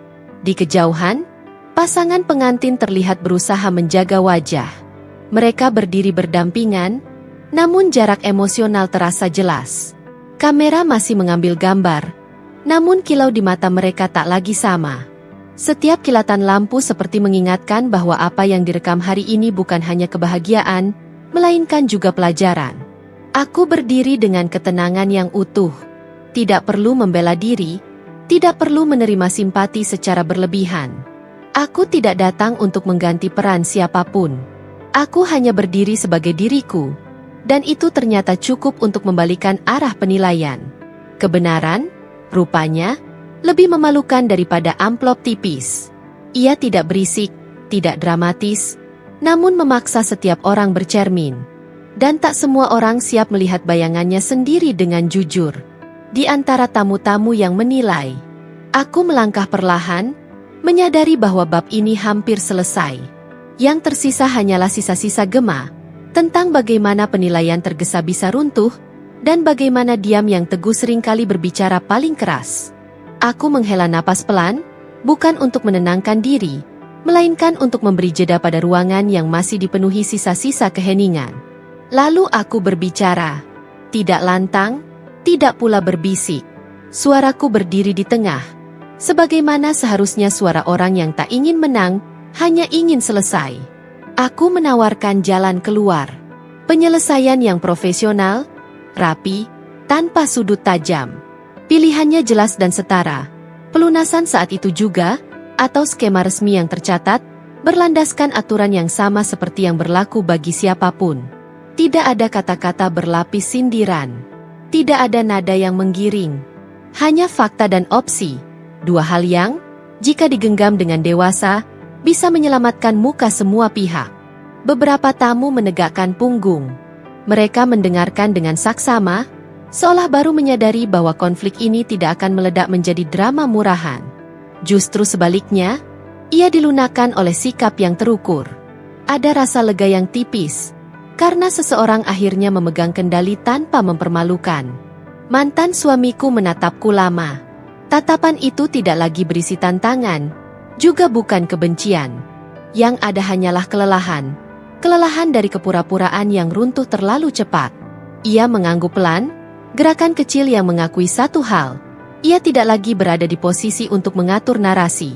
Di kejauhan, pasangan pengantin terlihat berusaha menjaga wajah. Mereka berdiri berdampingan, namun jarak emosional terasa jelas. Kamera masih mengambil gambar, namun kilau di mata mereka tak lagi sama. Setiap kilatan lampu seperti mengingatkan bahwa apa yang direkam hari ini bukan hanya kebahagiaan, melainkan juga pelajaran. Aku berdiri dengan ketenangan yang utuh. Tidak perlu membela diri, tidak perlu menerima simpati secara berlebihan. Aku tidak datang untuk mengganti peran siapapun. Aku hanya berdiri sebagai diriku, dan itu ternyata cukup untuk membalikan arah penilaian. Kebenaran, rupanya, lebih memalukan daripada amplop tipis. Ia tidak berisik, tidak dramatis, namun memaksa setiap orang bercermin. Dan tak semua orang siap melihat bayangannya sendiri dengan jujur. Di antara tamu-tamu yang menilai, aku melangkah perlahan, menyadari bahwa bab ini hampir selesai. Yang tersisa hanyalah sisa-sisa gema, tentang bagaimana penilaian tergesa bisa runtuh, dan bagaimana diam yang teguh seringkali berbicara paling keras. Aku menghela napas pelan, bukan untuk menenangkan diri, melainkan untuk memberi jeda pada ruangan yang masih dipenuhi sisa-sisa keheningan. Lalu aku berbicara. Tidak lantang, tidak pula berbisik. Suaraku berdiri di tengah. Sebagaimana seharusnya suara orang yang tak ingin menang, hanya ingin selesai. Aku menawarkan jalan keluar. Penyelesaian yang profesional, rapi, tanpa sudut tajam. Pilihannya jelas dan setara. Pelunasan saat itu juga, atau skema resmi yang tercatat, berlandaskan aturan yang sama seperti yang berlaku bagi siapapun. Tidak ada kata-kata berlapis sindiran. Tidak ada nada yang menggiring. Hanya fakta dan opsi. Dua hal yang, jika digenggam dengan dewasa, bisa menyelamatkan muka semua pihak. Beberapa tamu menegakkan punggung. Mereka mendengarkan dengan saksama, seolah baru menyadari bahwa konflik ini tidak akan meledak menjadi drama murahan. Justru sebaliknya, ia dilunakkan oleh sikap yang terukur. Ada rasa lega yang tipis, karena seseorang akhirnya memegang kendali tanpa mempermalukan. Mantan suamiku menatapku lama. Tatapan itu tidak lagi berisi tantangan, juga bukan kebencian. Yang ada hanyalah kelelahan. Kelelahan dari kepura-puraan yang runtuh terlalu cepat. Ia mengangguk pelan, gerakan kecil yang mengakui satu hal. Ia tidak lagi berada di posisi untuk mengatur narasi.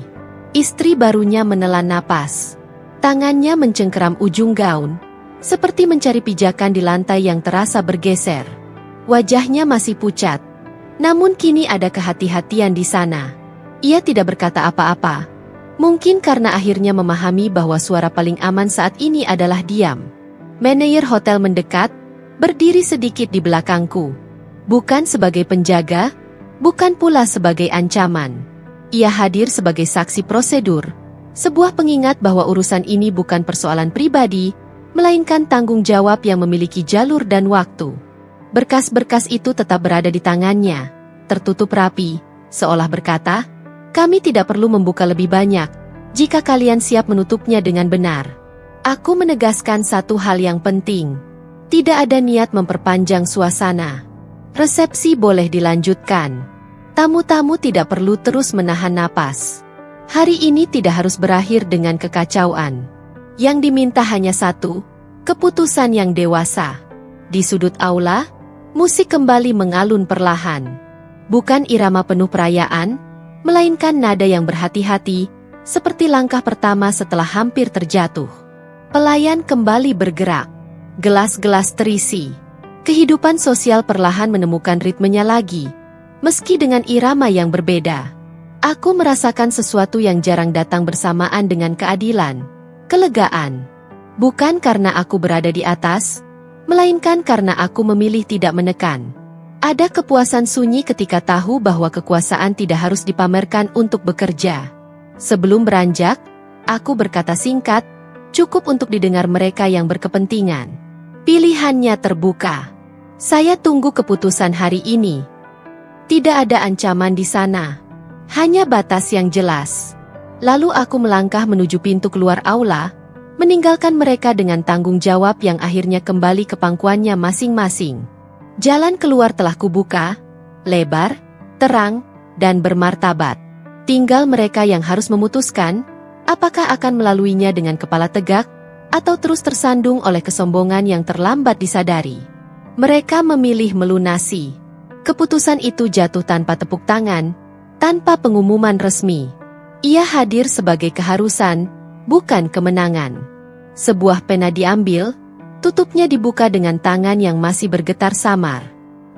Istri barunya menelan napas. Tangannya mencengkeram ujung gaun, seperti mencari pijakan di lantai yang terasa bergeser. Wajahnya masih pucat, namun kini ada kehati-hatian di sana. Ia tidak berkata apa-apa. Mungkin karena akhirnya memahami bahwa suara paling aman saat ini adalah diam. Manajer hotel mendekat, berdiri sedikit di belakangku. Bukan sebagai penjaga, bukan pula sebagai ancaman. Ia hadir sebagai saksi prosedur, sebuah pengingat bahwa urusan ini bukan persoalan pribadi, melainkan tanggung jawab yang memiliki jalur dan waktu. Berkas-berkas itu tetap berada di tangannya, tertutup rapi, seolah berkata, "Kami tidak perlu membuka lebih banyak, jika kalian siap menutupnya dengan benar." Aku menegaskan satu hal yang penting. Tidak ada niat memperpanjang suasana. Resepsi boleh dilanjutkan. Tamu-tamu tidak perlu terus menahan napas. Hari ini tidak harus berakhir dengan kekacauan. Yang diminta hanya satu, keputusan yang dewasa. Di sudut aula, musik kembali mengalun perlahan. Bukan irama penuh perayaan, melainkan nada yang berhati-hati, seperti langkah pertama setelah hampir terjatuh. Pelayan kembali bergerak. Gelas-gelas terisi. Kehidupan sosial perlahan menemukan ritmenya lagi, meski dengan irama yang berbeda. Aku merasakan sesuatu yang jarang datang bersamaan dengan keadilan. Kelegaan. Bukan karena aku berada di atas, melainkan karena aku memilih tidak menekan. Ada kepuasan sunyi ketika tahu bahwa kekuasaan tidak harus dipamerkan untuk bekerja. Sebelum beranjak, aku berkata singkat, cukup untuk didengar mereka yang berkepentingan. Pilihannya terbuka. Saya tunggu keputusan hari ini. Tidak ada ancaman di sana. Hanya batas yang jelas. Lalu aku melangkah menuju pintu keluar aula, meninggalkan mereka dengan tanggung jawab yang akhirnya kembali ke pangkuannya masing-masing. Jalan keluar telah kubuka, lebar, terang, dan bermartabat. Tinggal mereka yang harus memutuskan, apakah akan melaluinya dengan kepala tegak, atau terus tersandung oleh kesombongan yang terlambat disadari. Mereka memilih melunasi. Keputusan itu jatuh tanpa tepuk tangan, tanpa pengumuman resmi. Ia hadir sebagai keharusan, bukan kemenangan. Sebuah pena diambil, tutupnya dibuka dengan tangan yang masih bergetar samar.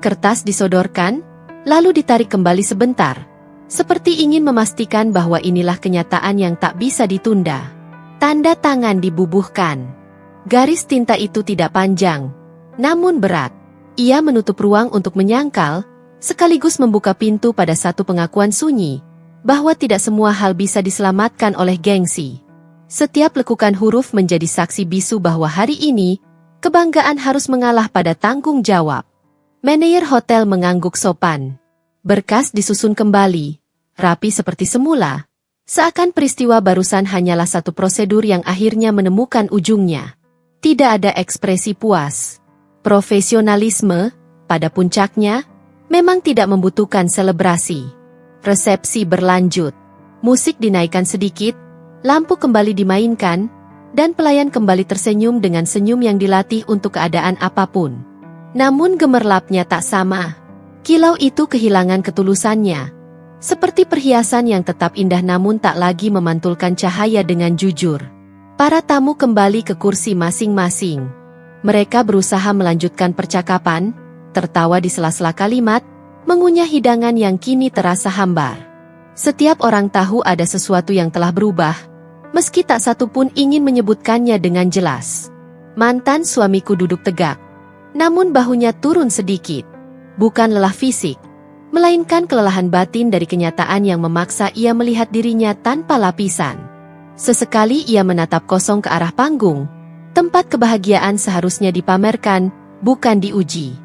Kertas disodorkan, lalu ditarik kembali sebentar, seperti ingin memastikan bahwa inilah kenyataan yang tak bisa ditunda. Tanda tangan dibubuhkan. Garis tinta itu tidak panjang, namun berat. Ia menutup ruang untuk menyangkal, sekaligus membuka pintu pada satu pengakuan sunyi, bahwa tidak semua hal bisa diselamatkan oleh gengsi. Setiap lekukan huruf menjadi saksi bisu bahwa hari ini, kebanggaan harus mengalah pada tanggung jawab. Manajer hotel mengangguk sopan. Berkas disusun kembali, rapi seperti semula, seakan peristiwa barusan hanyalah satu prosedur yang akhirnya menemukan ujungnya. Tidak ada ekspresi puas. Profesionalisme, pada puncaknya, memang tidak membutuhkan selebrasi. Resepsi berlanjut. Musik dinaikkan sedikit, lampu kembali dimainkan, dan pelayan kembali tersenyum dengan senyum yang dilatih untuk keadaan apapun. Namun gemerlapnya tak sama. Kilau itu kehilangan ketulusannya. Seperti perhiasan yang tetap indah namun tak lagi memantulkan cahaya dengan jujur. Para tamu kembali ke kursi masing-masing. Mereka berusaha melanjutkan percakapan, tertawa di sela-sela kalimat, mengunyah hidangan yang kini terasa hambar. Setiap orang tahu ada sesuatu yang telah berubah, meski tak satu pun ingin menyebutkannya dengan jelas. Mantan suamiku duduk tegak, namun bahunya turun sedikit. Bukan lelah fisik, melainkan kelelahan batin dari kenyataan yang memaksa ia melihat dirinya tanpa lapisan. Sesekali ia menatap kosong ke arah panggung, tempat kebahagiaan seharusnya dipamerkan, bukan diuji.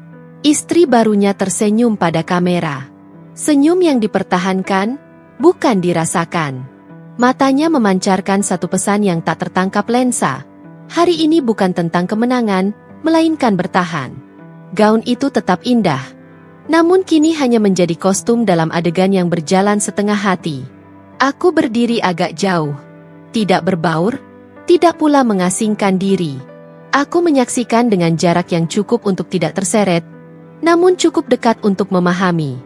Istri barunya tersenyum pada kamera. Senyum yang dipertahankan, bukan dirasakan. Matanya memancarkan satu pesan yang tak tertangkap lensa. Hari ini bukan tentang kemenangan, melainkan bertahan. Gaun itu tetap indah, namun kini hanya menjadi kostum dalam adegan yang berjalan setengah hati. Aku berdiri agak jauh. Tidak berbaur, tidak pula mengasingkan diri. Aku menyaksikan dengan jarak yang cukup untuk tidak terseret, namun cukup dekat untuk memahami.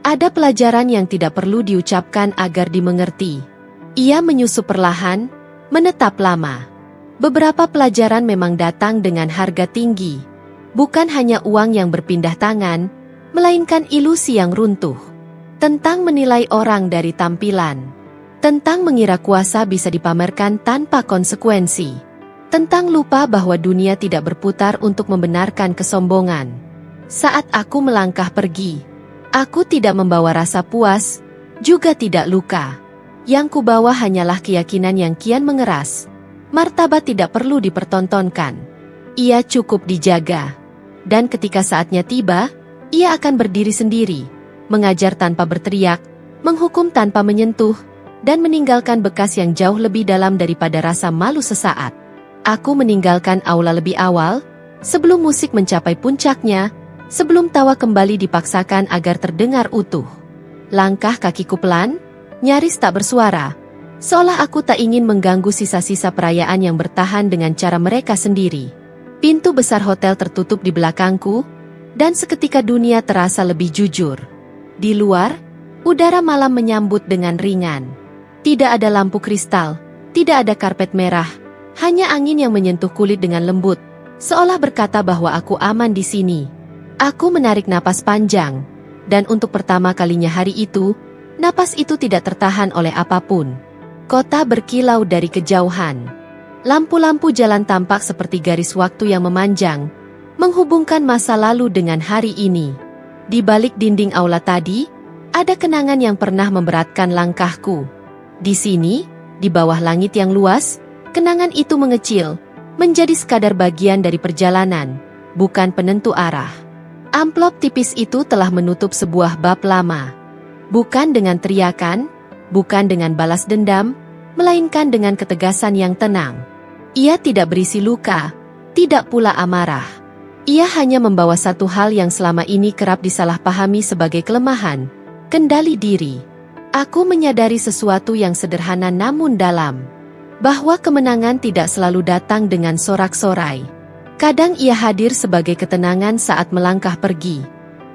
Ada pelajaran yang tidak perlu diucapkan agar dimengerti. Ia menyusup perlahan, menetap lama. Beberapa pelajaran memang datang dengan harga tinggi. Bukan hanya uang yang berpindah tangan, melainkan ilusi yang runtuh. Tentang menilai orang dari tampilan. Tentang mengira kuasa bisa dipamerkan tanpa konsekuensi. Tentang lupa bahwa dunia tidak berputar untuk membenarkan kesombongan. Saat aku melangkah pergi, aku tidak membawa rasa puas, juga tidak luka. Yang kubawa hanyalah keyakinan yang kian mengeras. Martabat tidak perlu dipertontonkan. Ia cukup dijaga. Dan ketika saatnya tiba, ia akan berdiri sendiri, mengajar tanpa berteriak, menghukum tanpa menyentuh, dan meninggalkan bekas yang jauh lebih dalam daripada rasa malu sesaat. Aku meninggalkan aula lebih awal, sebelum musik mencapai puncaknya, sebelum tawa kembali dipaksakan agar terdengar utuh. Langkah kakiku pelan, nyaris tak bersuara, seolah aku tak ingin mengganggu sisa-sisa perayaan yang bertahan dengan cara mereka sendiri. Pintu besar hotel tertutup di belakangku, dan seketika dunia terasa lebih jujur. Di luar, udara malam menyambut dengan ringan. Tidak ada lampu kristal, tidak ada karpet merah, hanya angin yang menyentuh kulit dengan lembut, seolah berkata bahwa aku aman di sini. Aku menarik napas panjang, dan untuk pertama kalinya hari itu, napas itu tidak tertahan oleh apapun. Kota berkilau dari kejauhan. Lampu-lampu jalan tampak seperti garis waktu yang memanjang, menghubungkan masa lalu dengan hari ini. Di balik dinding aula tadi, ada kenangan yang pernah memberatkan langkahku. Di sini, di bawah langit yang luas, kenangan itu mengecil, menjadi sekadar bagian dari perjalanan, bukan penentu arah. Amplop tipis itu telah menutup sebuah bab lama. Bukan dengan teriakan, bukan dengan balas dendam, melainkan dengan ketegasan yang tenang. Ia tidak berisi luka, tidak pula amarah. Ia hanya membawa satu hal yang selama ini kerap disalahpahami sebagai kelemahan, kendali diri. Aku menyadari sesuatu yang sederhana namun dalam. Bahwa kemenangan tidak selalu datang dengan sorak-sorai. Kadang ia hadir sebagai ketenangan saat melangkah pergi.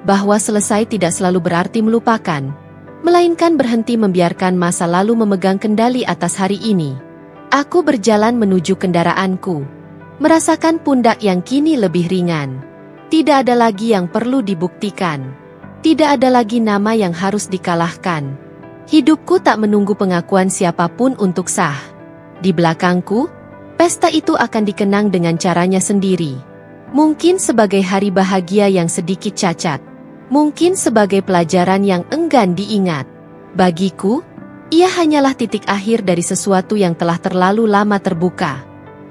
Bahwa selesai tidak selalu berarti melupakan, melainkan berhenti membiarkan masa lalu memegang kendali atas hari ini. Aku berjalan menuju kendaraanku. Merasakan pundak yang kini lebih ringan. Tidak ada lagi yang perlu dibuktikan. Tidak ada lagi nama yang harus dikalahkan. Hidupku tak menunggu pengakuan siapapun untuk sah. Di belakangku, pesta itu akan dikenang dengan caranya sendiri. Mungkin sebagai hari bahagia yang sedikit cacat. Mungkin sebagai pelajaran yang enggan diingat. Bagiku, ia hanyalah titik akhir dari sesuatu yang telah terlalu lama terbuka.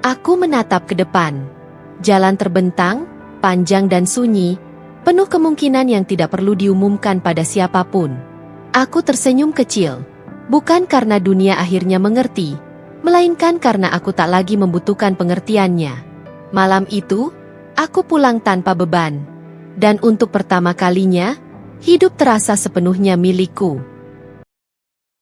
Aku menatap ke depan. Jalan terbentang, panjang dan sunyi, penuh kemungkinan yang tidak perlu diumumkan pada siapapun. Aku tersenyum kecil, bukan karena dunia akhirnya mengerti, melainkan karena aku tak lagi membutuhkan pengertiannya. Malam itu, aku pulang tanpa beban. Dan untuk pertama kalinya, hidup terasa sepenuhnya milikku.